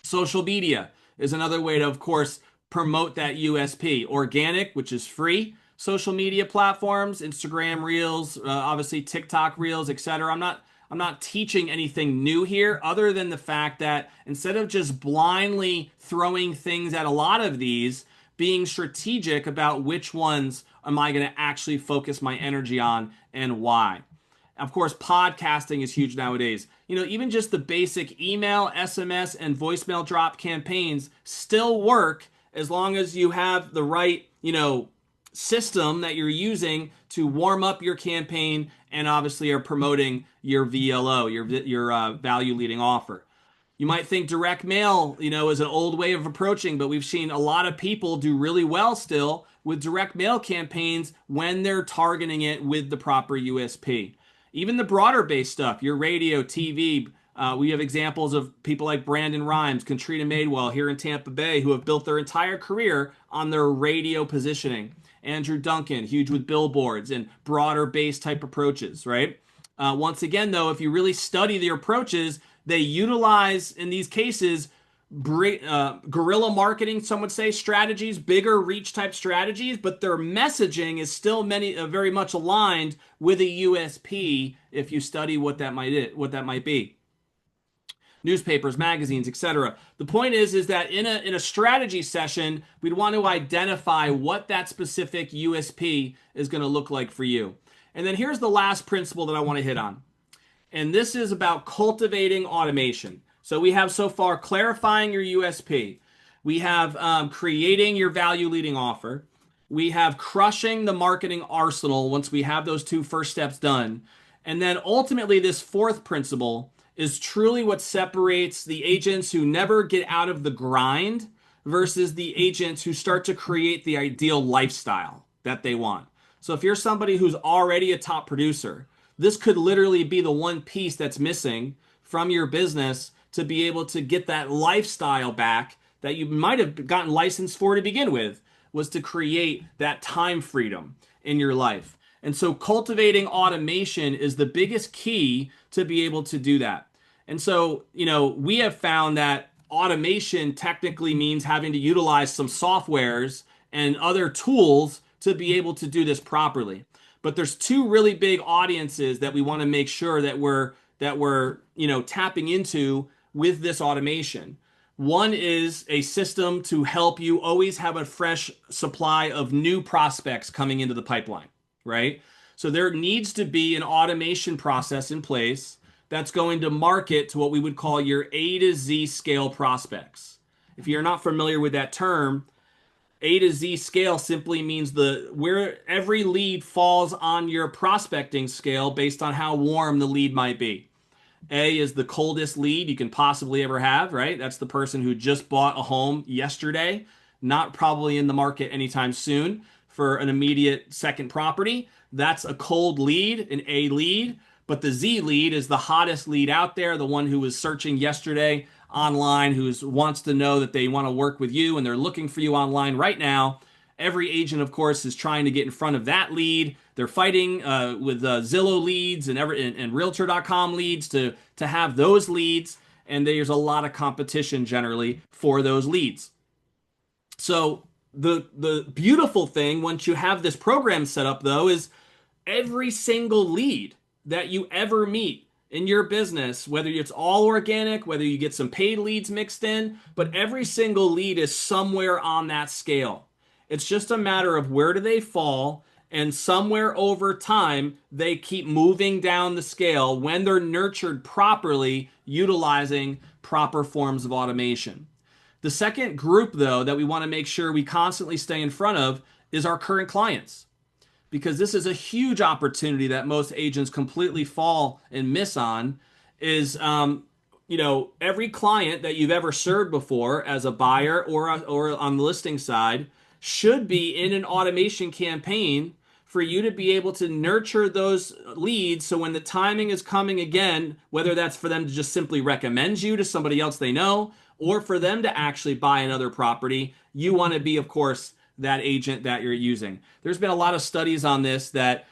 Social media is another way to, of course, promote that USP. Organic, which is free. Social media platforms, Instagram Reels, obviously TikTok Reels, etc. I'm not teaching anything new here, other than the fact that instead of just blindly throwing things at a lot of these, being strategic about which ones am I going to actually focus my energy on and why. Of course, podcasting is huge nowadays. Even just the basic email, SMS, and voicemail drop campaigns still work as long as you have the right, system that you're using to warm up your campaign, and obviously are promoting your VLO, your value leading offer. You might think direct mail, is an old way of approaching, but we've seen a lot of people do really well still with direct mail campaigns when they're targeting it with the proper USP. Even the broader based stuff, your radio, TV. We have examples of people like Brandon Rhymes, Katrina Madewell here in Tampa Bay, who have built their entire career on their radio positioning. Andrew Duncan, huge with billboards and broader based type approaches, right? Once again, though, if you really study the approaches, they utilize, in these cases, guerrilla marketing, some would say, strategies, bigger reach type strategies, but their messaging is still very much aligned with a USP if you study what that might be. Newspapers, magazines, etc. The point is that in a strategy session, we'd want to identify what that specific USP is going to look like for you. And then here's the last principle that I want to hit on. And this is about cultivating automation. So we have so far clarifying your USP. We have creating your value leading offer. We have crushing the marketing arsenal once we have those two first steps done. And then ultimately, this fourth principle is truly what separates the agents who never get out of the grind versus the agents who start to create the ideal lifestyle that they want. So if you're somebody who's already a top producer, this could literally be the one piece that's missing from your business to be able to get that lifestyle back that you might have gotten licensed for to begin with. was to create that time freedom in your life. And so cultivating automation is the biggest key to be able to do that. And so, we have found that automation technically means having to utilize some softwares and other tools to be able to do this properly. But there's two really big audiences that we want to make sure that we're tapping into with this automation. One is a system to help you always have a fresh supply of new prospects coming into the pipeline, right? So there needs to be an automation process in place that's going to market to what we would call your A to Z scale prospects. If you're not familiar with that term, A to Z scale simply means where every lead falls on your prospecting scale based on how warm the lead might be. A is the coldest lead you can possibly ever have, right? That's the person who just bought a home yesterday, not probably in the market anytime soon for an immediate second property. That's a cold lead, an A lead. But the Z lead is the hottest lead out there, the one who was searching yesterday online, who wants to know that they want to work with you and they're looking for you online right now. Every agent, of course, is trying to get in front of that lead. They're fighting with Zillow leads and Realtor.com leads to have those leads, and there's a lot of competition generally for those leads. So the beautiful thing once you have this program set up, though, is every single lead that you ever meet in your business, whether it's all organic, whether you get some paid leads mixed in, but every single lead is somewhere on that scale. It's just a matter of where do they fall, and somewhere over time, they keep moving down the scale when they're nurtured properly, utilizing proper forms of automation. The second group, though, that we want to make sure we constantly stay in front of is our current clients, because this is a huge opportunity that most agents completely fall and miss on. Is every client that you've ever served before as a buyer or on the listing side should be in an automation campaign for you to be able to nurture those leads. So when the timing is coming again, whether that's for them to just simply recommend you to somebody else they know, or for them to actually buy another property, you want to be, of course, that agent that you're using. There's been a lot of studies on this that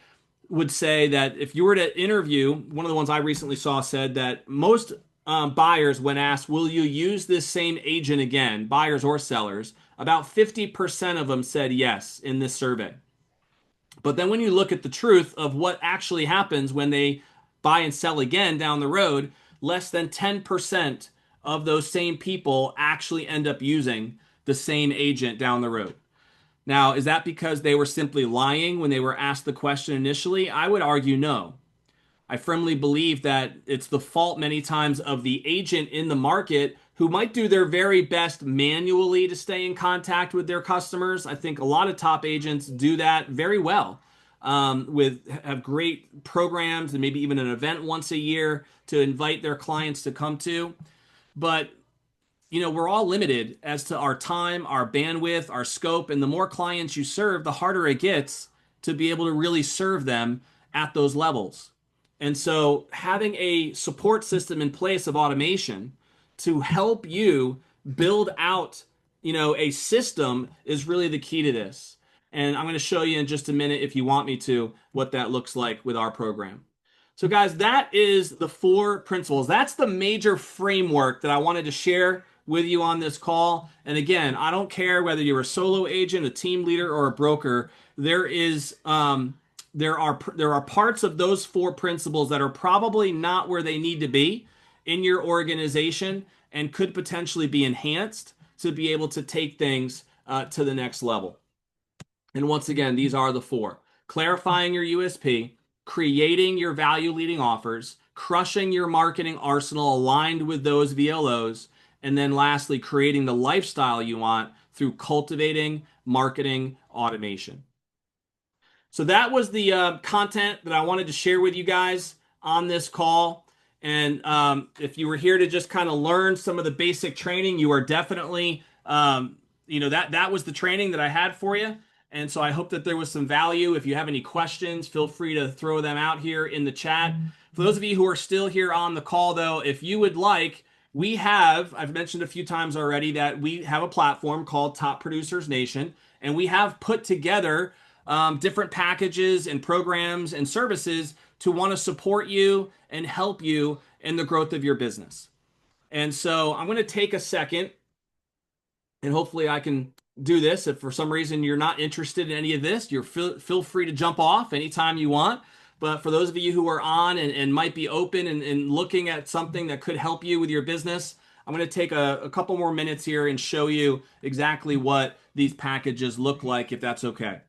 would say that if you were to interview, one of the ones I recently saw said that most buyers, when asked, will you use this same agent again, buyers or sellers, about 50% of them said yes in this survey. But then when you look at the truth of what actually happens when they buy and sell again down the road, less than 10% of those same people actually end up using the same agent down the road. Now, is that because they were simply lying when they were asked the question initially? I would argue no. I firmly believe that it's the fault many times of the agent in the market who might do their very best manually to stay in contact with their customers. I think a lot of top agents do that very well, have great programs and maybe even an event once a year to invite their clients to come to. But we're all limited as to our time, our bandwidth, our scope, and the more clients you serve, the harder it gets to be able to really serve them at those levels. And so having a support system in place of automation to help you build out, a system is really the key to this. And I'm going to show you in just a minute, if you want me to, what that looks like with our program. So guys, that is the 4 principles. That's the major framework that I wanted to share with you on this call. And again, I don't care whether you're a solo agent, a team leader, or a broker. There are parts of those 4 principles that are probably not where they need to be in your organization and could potentially be enhanced to be able to take things to the next level. And once again, these are the 4: clarifying your USP, creating your value leading offers, crushing your marketing arsenal aligned with those VLOs, and then lastly, creating the lifestyle you want through cultivating marketing automation. So that was the content that I wanted to share with you guys on this call. And if you were here to just kind of learn some of the basic training, you are definitely, that was the training that I had for you. And so I hope that there was some value. If you have any questions, feel free to throw them out here in the chat. For those of you who are still here on the call, though, if you would like, I've mentioned a few times already that we have a platform called Top Producers Nation, and we have put together different packages and programs and services to want to support you and help you in the growth of your business. And so I'm going to take a second and hopefully I can do this. If for some reason you're not interested in any of this, feel free to jump off anytime you want. But for those of you who are on and might be open and looking at something that could help you with your business, I'm going to take a couple more minutes here and show you exactly what these packages look like, if that's okay.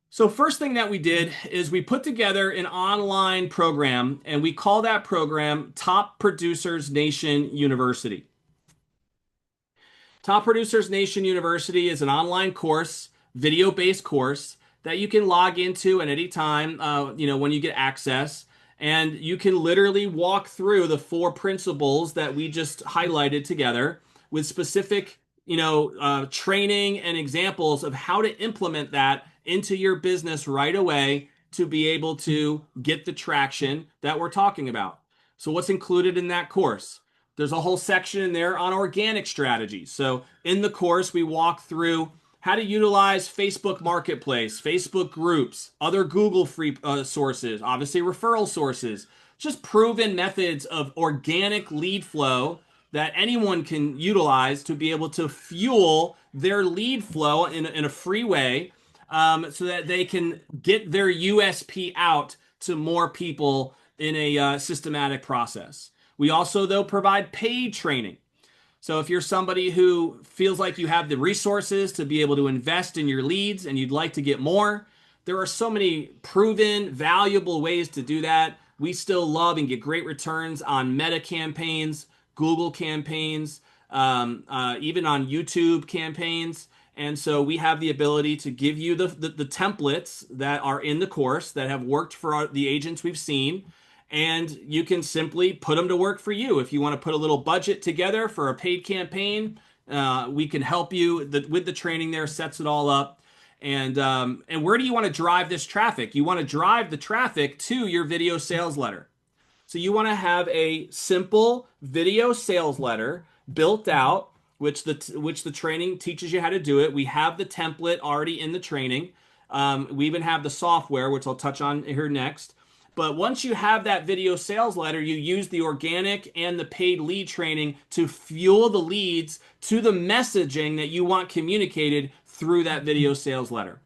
So first thing that we did is we put together an online program, and we call that program Top Producers Nation University. Top Producers Nation University is an online course, video-based course that you can log into at any time, when you get access, and you can literally walk through the four principles that we just highlighted together with specific, training and examples of how to implement that into your business right away to be able to get the traction that we're talking about. So, what's included in that course? There's a whole section in there on organic strategies. So in the course, we walk through how to utilize Facebook Marketplace, Facebook groups, other Google free sources, obviously referral sources, just proven methods of organic lead flow that anyone can utilize to be able to fuel their lead flow in a free way, so that they can get their USP out to more people in a systematic process. We also, though, provide paid training. So if you're somebody who feels like you have the resources to be able to invest in your leads and you'd like to get more, there are so many proven, valuable ways to do that. We still love and get great returns on Meta campaigns, Google campaigns, even on YouTube campaigns. And so we have the ability to give you the templates that are in the course that have worked for the agents we've seen. And you can simply put them to work for you. If you want to put a little budget together for a paid campaign, we can help you with the training there, sets it all up. And where do you want to drive this traffic? You want to drive the traffic to your video sales letter. So you want to have a simple video sales letter built out, which the training teaches you how to do it. We have the template already in the training. We even have the software, which I'll touch on here next. But once you have that video sales letter, you use the organic and the paid lead training to fuel the leads to the messaging that you want communicated through that video sales letter.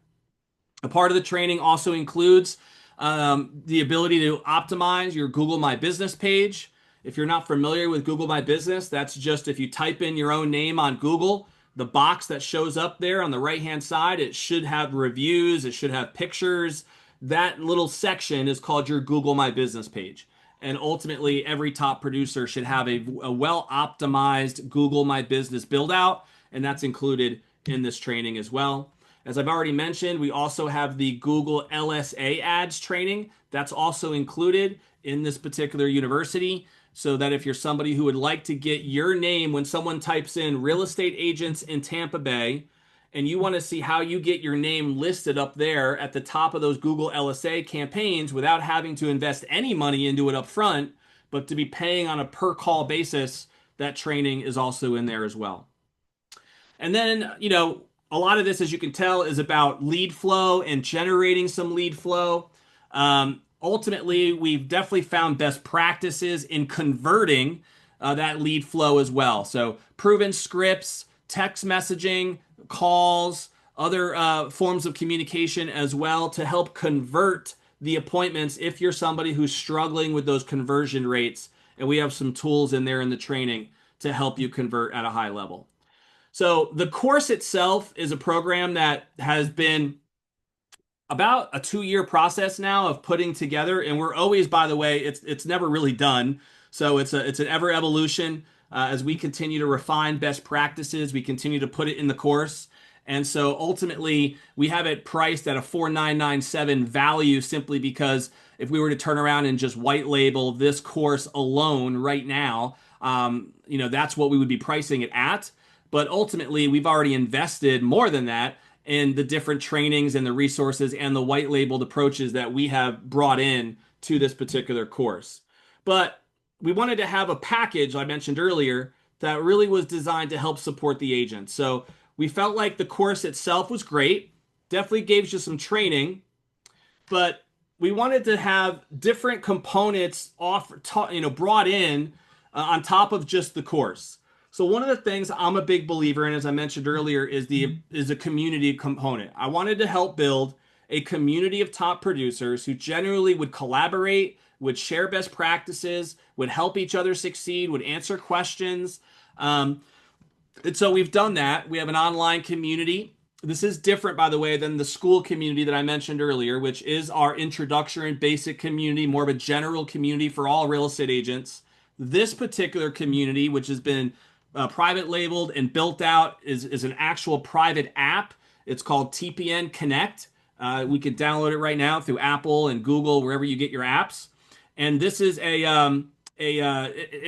A part of the training also includes the ability to optimize your Google My Business page. If you're not familiar with Google My Business, that's just if you type in your own name on Google, the box that shows up there on the right-hand side, it should have reviews, it should have pictures. That little section is called your Google My Business page. And ultimately, every top producer should have a well-optimized Google My Business build out, and that's included in this training as well. As I've already mentioned, we also have the Google LSA ads training. That's also included in this particular university, so that if you're somebody who would like to get your name when someone types in real estate agents in Tampa Bay, and you want to see how you get your name listed up there at the top of those Google LSA campaigns without having to invest any money into it up front, but to be paying on a per call basis, that training is also in there as well. And then, a lot of this, as you can tell, is about lead flow and generating some lead flow. Ultimately, we've definitely found best practices in converting that lead flow as well. So proven scripts, text messaging, calls, other forms of communication as well to help convert the appointments if you're somebody who's struggling with those conversion rates. And we have some tools in there in the training to help you convert at a high level. So the course itself is a program that has been about a 2-year process now of putting together, and we're always, by the way, it's never really done. So it's an ever evolution. As we continue to refine best practices, we continue to put it in the course. And so ultimately, we have it priced at a $4,997 value simply because if we were to turn around and just white label this course alone right now, that's what we would be pricing it at. But ultimately, we've already invested more than that in the different trainings and the resources and the white labeled approaches that we have brought in to this particular course. But we wanted to have a package I mentioned earlier that really was designed to help support the agent. So we felt like the course itself was great, definitely gave you some training, but we wanted to have different components brought in on top of just the course. So one of the things I'm a big believer in, as I mentioned earlier, is a community component. I wanted to help build a community of top producers who generally would collaborate, would share best practices, would help each other succeed, would answer questions. Um, and so we've done that. We have an online community. This is different, by the way, than the school community that I mentioned earlier, which is our introduction and basic community, more of a general community for all real estate agents. This particular community, which has been private labeled and built out, is an actual private app. It's called TPN Connect. We can download it right now through Apple and Google, wherever you get your apps. And this is it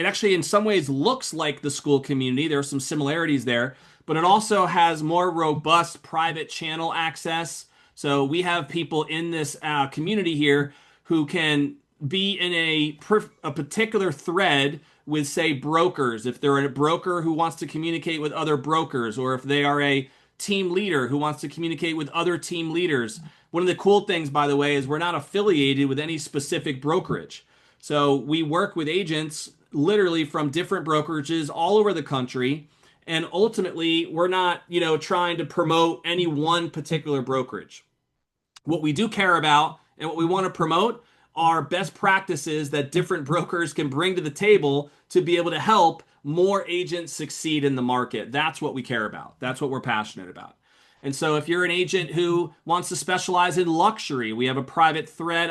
actually in some ways looks like the school community. There are some similarities there, but it also has more robust private channel access. So we have people in this community here who can be in a particular thread with, say, brokers. If they're a broker who wants to communicate with other brokers, or if they are a team leader who wants to communicate with other team leaders. One of the cool things, by the way, is we're not affiliated with any specific brokerage. So we work with agents literally from different brokerages all over the country. And ultimately, we're not, trying to promote any one particular brokerage. What we do care about and what we want to promote are best practices that different brokers can bring to the table to be able to help more agents succeed in the market. That's what we care about. That's what we're passionate about. And so if you're an agent who wants to specialize in luxury, we have a private thread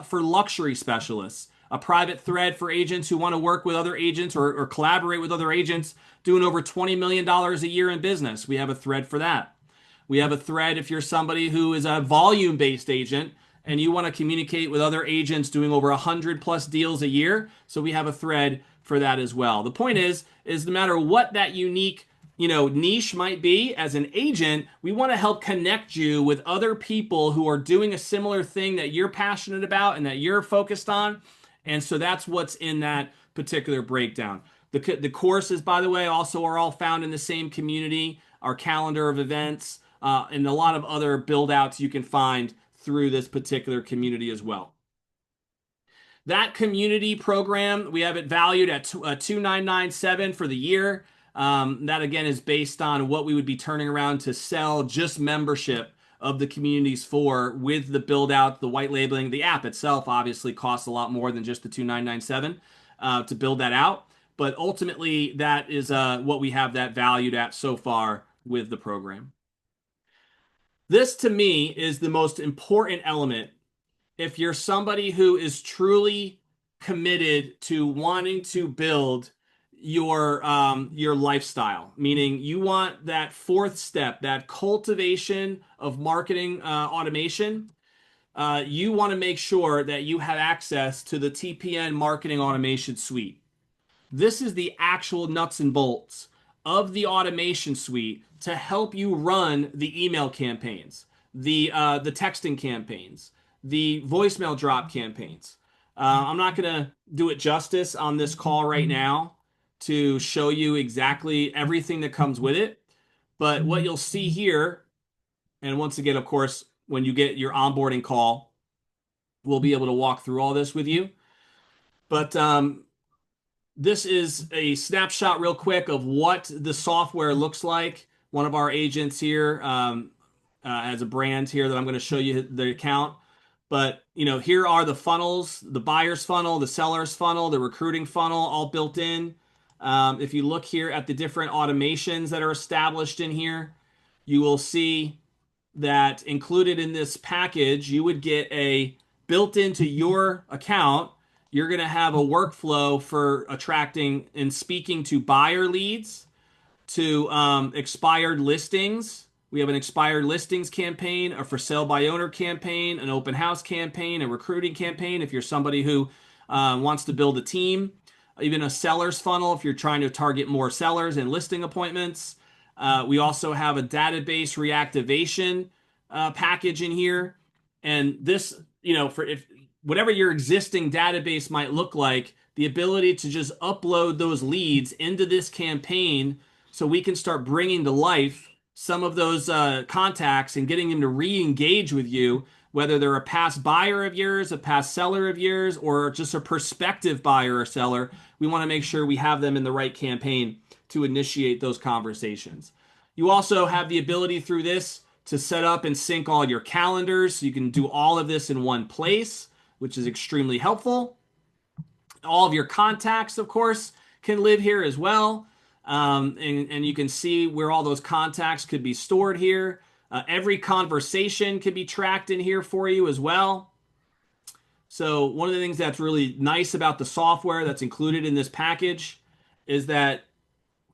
for luxury specialists, a private thread for agents who want to work with other agents or collaborate with other agents doing over $20 million a year in business. We have a thread for that. We have a thread if you're somebody who is a volume-based agent and you want to communicate with other agents doing over 100 plus deals a year. So we have a thread for that as well. The point is no matter what that unique, niche might be as an agent, we want to help connect you with other people who are doing a similar thing that you're passionate about and that you're focused on. And so that's what's in that particular breakdown. The courses, by the way, also are all found in the same community, our calendar of events, and a lot of other build outs you can find through this particular community as well. That community program, we have it valued at $2,997 for the year. That again is based on what we would be turning around to sell just membership of the communities for, with the build out, the white labeling. The app itself obviously costs a lot more than just the $2,997 to build that out. But ultimately, that is what we have that valued at so far with the program. This to me is the most important element if you're somebody who is truly committed to wanting to build your lifestyle, meaning you want that fourth step, that cultivation of marketing automation. You want to make sure that you have access to the TPN marketing automation suite. This is the actual nuts and bolts of the automation suite to help you run the email campaigns, the texting campaigns, the voicemail drop campaigns. I'm not going to do it justice on this call right now to show you exactly everything that comes with it. But what you'll see here, and once again, of course, when you get your onboarding call, we'll be able to walk through all this with you. But this is a snapshot real quick of what the software looks like. One of our agents here has a brand here that I'm going to show you the account. But here are the funnels: the buyer's funnel, the seller's funnel, the recruiting funnel, all built in. If you look here at the different automations that are established in here, you will see that included in this package, you would get a built into your account. You're going to have a workflow for attracting and speaking to buyer leads, to expired listings. We have an expired listings campaign, a for sale by owner campaign, an open house campaign, a recruiting campaign if you're somebody who wants to build a team, even a seller's funnel if you're trying to target more sellers and listing appointments. We also have a database reactivation package in here. And this, for if whatever your existing database might look like, the ability to just upload those leads into this campaign so we can start bringing to life some of those contacts and getting them to re-engage with you, whether they're a past buyer of yours, a past seller of yours, or just a prospective buyer or seller. We want to make sure we have them in the right campaign to initiate those conversations. You also have the ability through this to set up and sync all your calendars, so you can do all of this in one place, which is extremely helpful. All of your contacts, of course, can live here as well. And you can see where all those contacts could be stored here. Every conversation could be tracked in here for you as well. So one of the things that's really nice about the software that's included in this package is that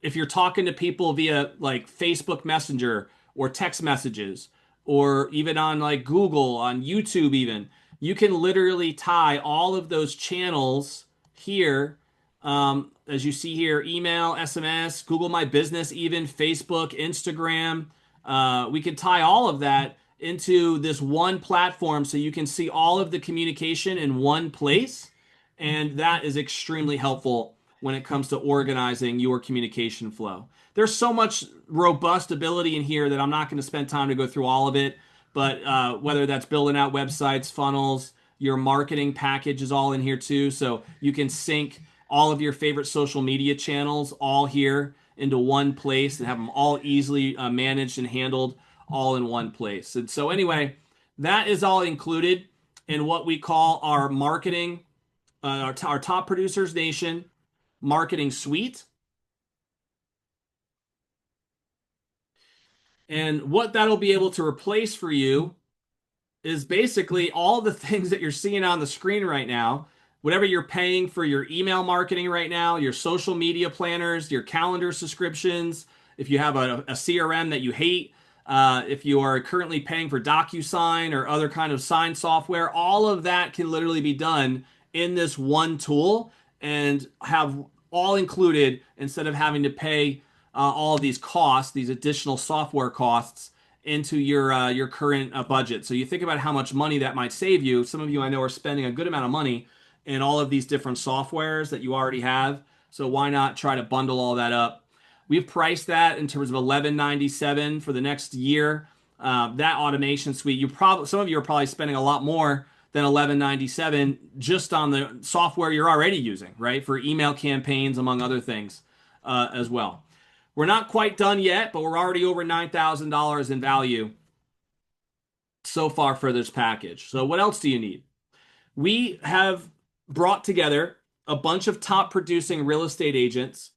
if you're talking to people via like Facebook Messenger or text messages, or even on like Google, on YouTube even, you can literally tie all of those channels here. As you see here, email, SMS, Google My Business, even Facebook, Instagram. We can tie all of that into this one platform so you can see all of the communication in one place. And that is extremely helpful when it comes to organizing your communication flow. There's so much robust ability in here that I'm not going to spend time to go through all of it. But whether that's building out websites, funnels, your marketing package is all in here too. So you can sync all of your favorite social media channels all here into one place and have them all easily managed and handled all in one place. And so anyway, that is all included in what we call our marketing, our Top Producers Nation marketing suite. And what that'll be able to replace for you is basically all the things that you're seeing on the screen right now. Whatever you're paying for your email marketing right now, your social media planners, your calendar subscriptions, if you have a CRM that you hate, if you are currently paying for DocuSign or other kind of sign software, all of that can literally be done in this one tool and have all included instead of having to pay all of these costs, these additional software costs into your current budget. So you think about how much money that might save you. Some of you I know are spending a good amount of money in all of these different softwares that you already have. So why not try to bundle all that up? We've priced that in terms of $11.97 for the next year. That automation suite, some of you are probably spending a lot more than $11.97 just on the software you're already using, right? For email campaigns, among other things, as well. We're not quite done yet, but we're already over $9,000 in value so far for this package. So what else do you need? We have brought together a bunch of top producing real estate agents,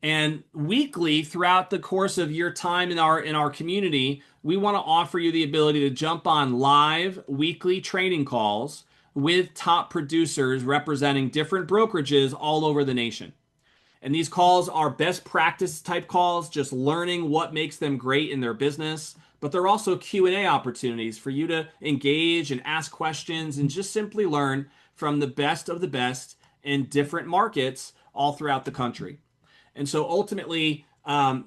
and weekly throughout the course of your time in our community, we want to offer you the ability to jump on live weekly training calls with top producers representing different brokerages all over the nation. And these calls are best practice type calls, just learning what makes them great in their business. But they're also Q&A opportunities for you to engage and ask questions and just simply learn from the best of the best in different markets all throughout the country. And so ultimately,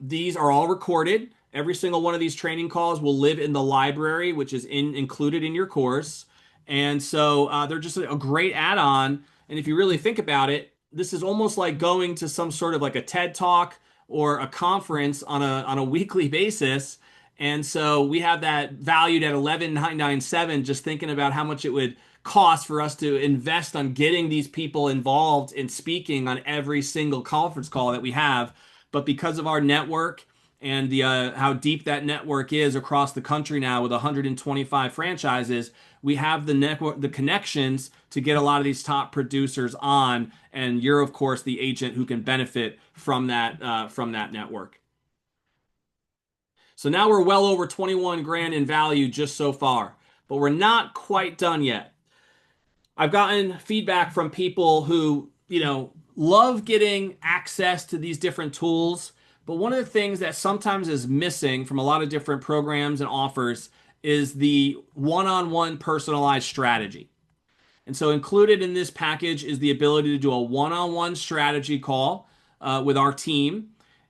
these are all recorded. Every single one of these training calls will live in the library, which is included in your course. And so they're just a great add-on. And if you really think about it, this is almost like going to some sort of like a TED Talk or a conference on a weekly basis. And so we have that valued at $11,997, just thinking about how much it would cost for us to invest on getting these people involved in speaking on every single conference call that we have. But because of our network and the how deep that network is across the country now with 125 franchises, we have the network, the connections to get a lot of these top producers on, and you're of course the agent who can benefit from that network. So now we're well over 21 grand in value just so far, but we're not quite done yet. I've gotten feedback from people who, love getting access to these different tools, but one of the things that sometimes is missing from a lot of different programs and offers is the one-on-one personalized strategy. And so included in this package is the ability to do a one-on-one strategy call with our team.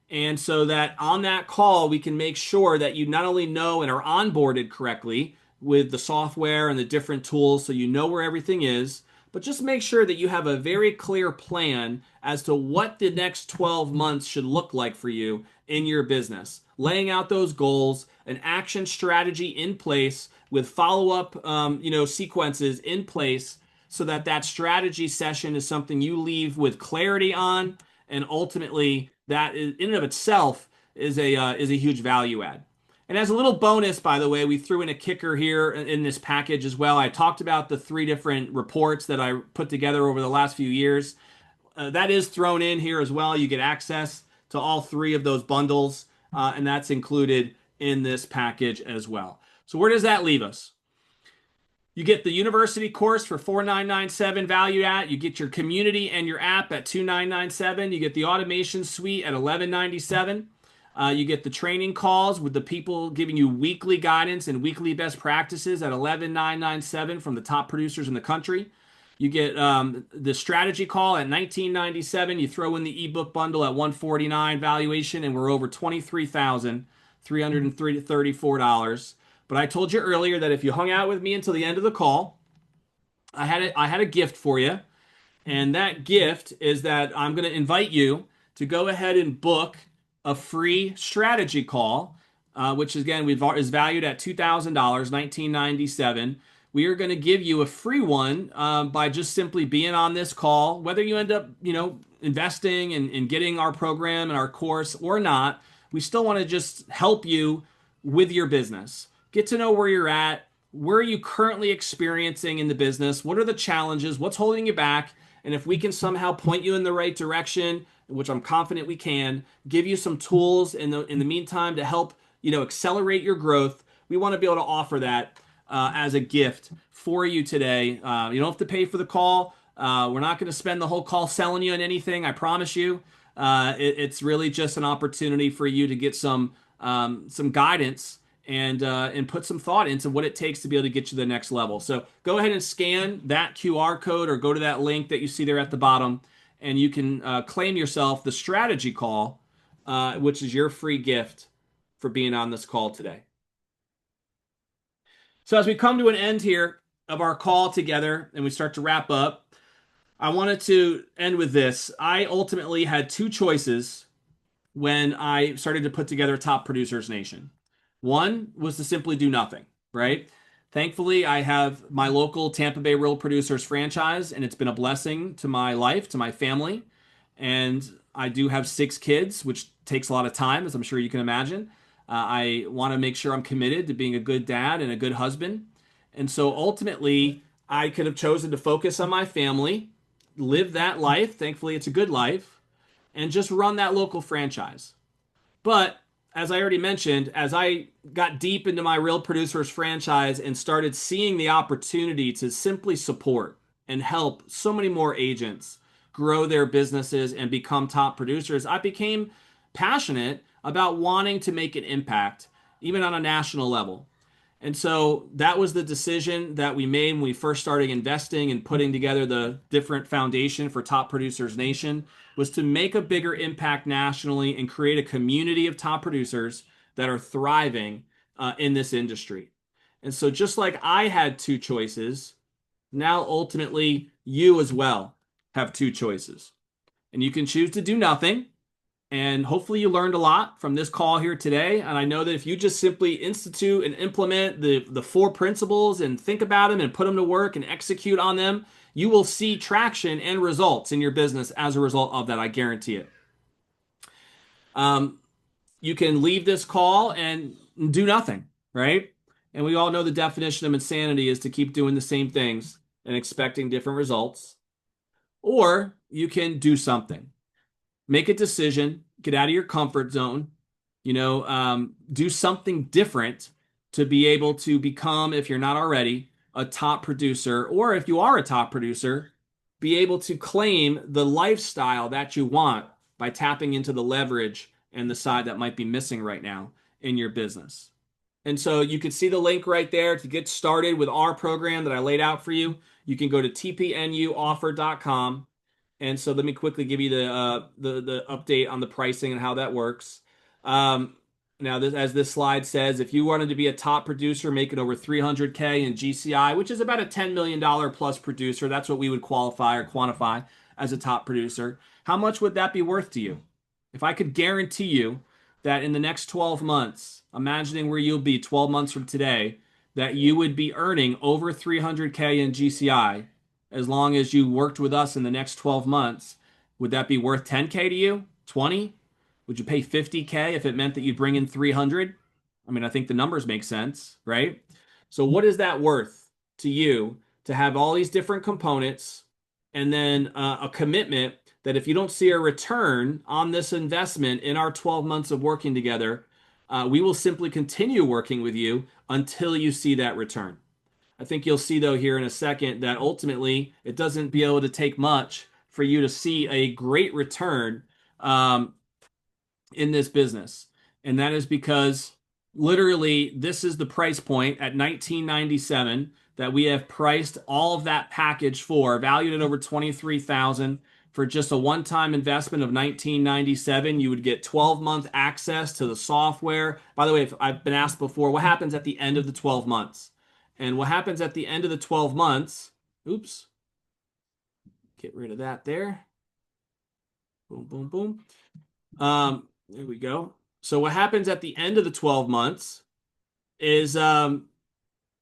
And so that on that call, we can make sure that you not only know and are onboarded correctly with the software and the different tools so you know where everything is, but just make sure that you have a very clear plan as to what the next 12 months should look like for you in your business. Laying out those goals, an action strategy in place with follow-up, sequences in place so that that strategy session is something you leave with clarity on, and ultimately that is, in and of itself is a huge value add. And as a little bonus, by the way, we threw in a kicker here in this package as well. I talked about the three different reports that I put together over the last few years. That is thrown in here as well. You get access to all three of those bundles, and that's included in this package as well. So where does that leave us? You get the university course for $4,997 value at. You get your community and your app at $2,997. You get the automation suite at $1,197. You get the training calls with the people giving you weekly guidance and weekly best practices at $11,997 from the top producers in the country. You get the strategy call at $1997. You throw in the ebook bundle at $149 valuation, and we're over $23,334. But I told you earlier that if you hung out with me until the end of the call, I had a gift for you. And that gift is that I'm going to invite you to go ahead and book a free strategy call, which again is valued at $2,000, $1997. We are going to give you a free one by just simply being on this call. Whether you end up, investing in getting our program and our course or not, we still want to just help you with your business. Get to know where you're at. Where are you currently experiencing in the business? What are the challenges? What's holding you back? And if we can somehow point you in the right direction, which I'm confident we can, give you some tools in the meantime to help accelerate your growth, we want to be able to offer that as a gift for you today. You don't have to pay for the call. We're not going to spend the whole call selling you on anything. I promise you. It's really just an opportunity for you to get some guidance and put some thought into what it takes to be able to get you to the next level. So go ahead and scan that QR code or go to that link that you see there at the bottom, and you can claim yourself the strategy call, which is your free gift for being on this call today. So as we come to an end here of our call together and we start to wrap up, I wanted to end with this. I ultimately had two choices when I started to put together Top Producers Nation. One was to simply do nothing, right? Thankfully, I have my local Tampa Bay Real Producers franchise, and it's been a blessing to my life, to my family. And I do have 6 kids, which takes a lot of time, as I'm sure you can imagine. I want to make sure I'm committed to being a good dad and a good husband. And so ultimately, I could have chosen to focus on my family, live that life. Thankfully, it's a good life, and just run that local franchise. But as I already mentioned, as I got deep into my Real Producers franchise and started seeing the opportunity to simply support and help so many more agents grow their businesses and become top producers, I became passionate about wanting to make an impact, even on a national level. And so that was the decision that we made when we first started investing and putting together the different foundation for Top Producers Nation, was to make a bigger impact nationally and create a community of top producers that are thriving in this industry. And so just like I had 2 choices, now ultimately you as well have 2 choices. And you can choose to do nothing. And hopefully you learned a lot from this call here today. And I know that if you just simply institute and implement the 4 principles and think about them and put them to work and execute on them, you will see traction and results in your business as a result of that. I guarantee it. You can leave this call and do nothing, right? And we all know the definition of insanity is to keep doing the same things and expecting different results. Or you can do something. Make a decision, get out of your comfort zone, do something different to be able to become, if you're not already, a top producer, or if you are a top producer, be able to claim the lifestyle that you want by tapping into the leverage and the side that might be missing right now in your business. And so you can see the link right there to get started with our program that I laid out for you. You can go to tpnuoffer.com. And so let me quickly give you the update on the pricing and how that works. Now, as this slide says, if you wanted to be a top producer making over 300K in GCI, which is about a $10 million plus producer, that's what we would qualify or quantify as a top producer. How much would that be worth to you? If I could guarantee you that in the next 12 months, imagining where you'll be 12 months from today, that you would be earning over 300K in GCI as long as you worked with us in the next 12 months, would that be worth 10K to you? 20? Would you pay 50K if it meant that you'd bring in 300? I mean, I think the numbers make sense, right? So what is that worth to you to have all these different components and then a commitment that if you don't see a return on this investment in our 12 months of working together, we will simply continue working with you until you see that return. I think you'll see, though, here in a second that ultimately it doesn't be able to take much for you to see a great return in this business. And that is because literally this is the price point at 1997 that we have priced all of that package for, valued at over 23,000 for just a one-time investment of 1997. You would get 12-month access to the software. By the way, if I've been asked before, what happens at the end of the 12 months? And what happens at the end of the 12 months, oops, get rid of that there. Boom, boom, boom. There we go. So what happens at the end of the 12 months is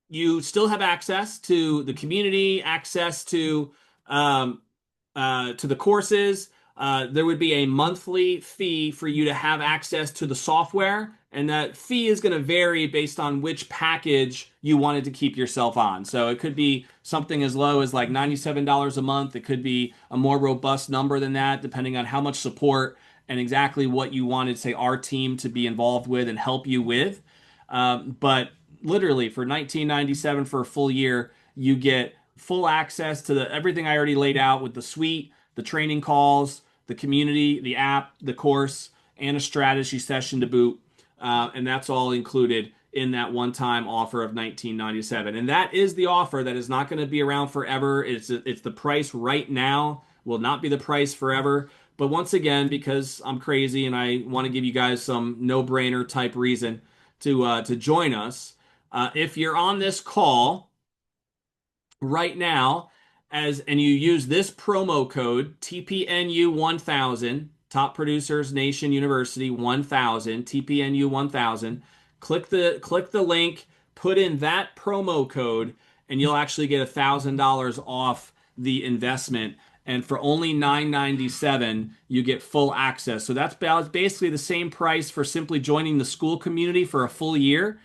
you still have access to the community, access to the courses. There would be a monthly fee for you to have access to the software, and that fee is going to vary based on which package you wanted to keep yourself on. So it could be something as low as like $97 a month. It could be a more robust number than that, depending on how much support and exactly what you wanted, say, our team to be involved with and help you with. But literally for 1997 for a full year, you get full access to everything I already laid out with the suite, the training calls, the community, the app, the course, and a strategy session to boot. And that's all included in that one-time offer of 1997. And that is the offer that is not going to be around forever. It's the price right now, will not be the price forever. But once again, because I'm crazy and I want to give you guys some no-brainer type reason to join us, if you're on this call right now and you use this promo code TPNU 1000, Top Producers Nation University 1000, TPNU 1000, click the link, put in that promo code, and you'll actually get $1,000 off the investment. And for only $997, you get full access. So that's basically the same price for simply joining the school community for a full year.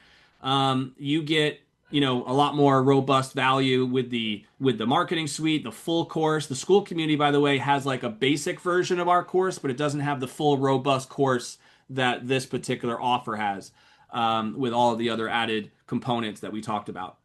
You get a lot more robust value with the marketing suite, the full course. The school community, by the way, has like a basic version of our course, but it doesn't have the full robust course that this particular offer has, with all of the other added components that we talked about.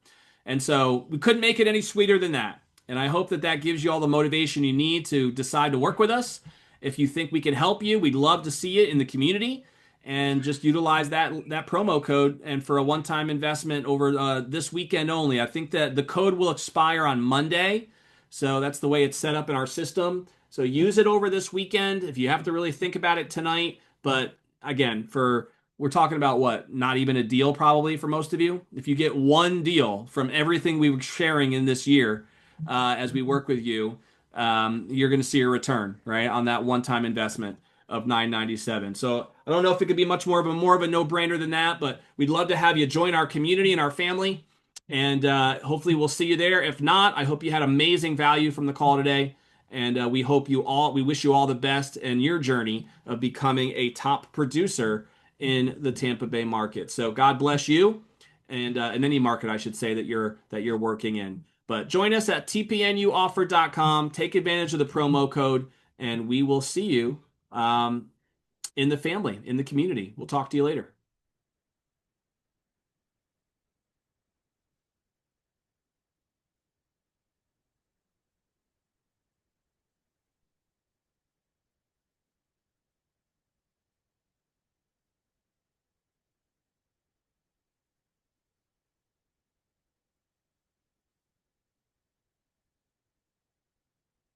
And so we couldn't make it any sweeter than that. And I hope that that gives you all the motivation you need to decide to work with us. If you think we can help you, we'd love to see it in the community. And just utilize that promo code, and for a one-time investment over this weekend only. I think that the code will expire on Monday, so that's the way it's set up in our system. So use it over this weekend if you have to really think about it tonight. But again, we're talking about what? Not even a deal probably for most of you. If you get one deal from everything we were sharing in this year as we work with you, you're going to see a return, right, on that one-time investment of $997. So I don't know if it could be much more of a no-brainer than that, but we'd love to have you join our community and our family, and hopefully we'll see you there. If not, I hope you had amazing value from the call today, and we wish you all the best in your journey of becoming a top producer in the Tampa Bay market. So God bless you, and in any market, I should say, that you're working in. But join us at tpnuoffer.com. Take advantage of the promo code, and we will see you in the family, in the community. We'll talk to you later.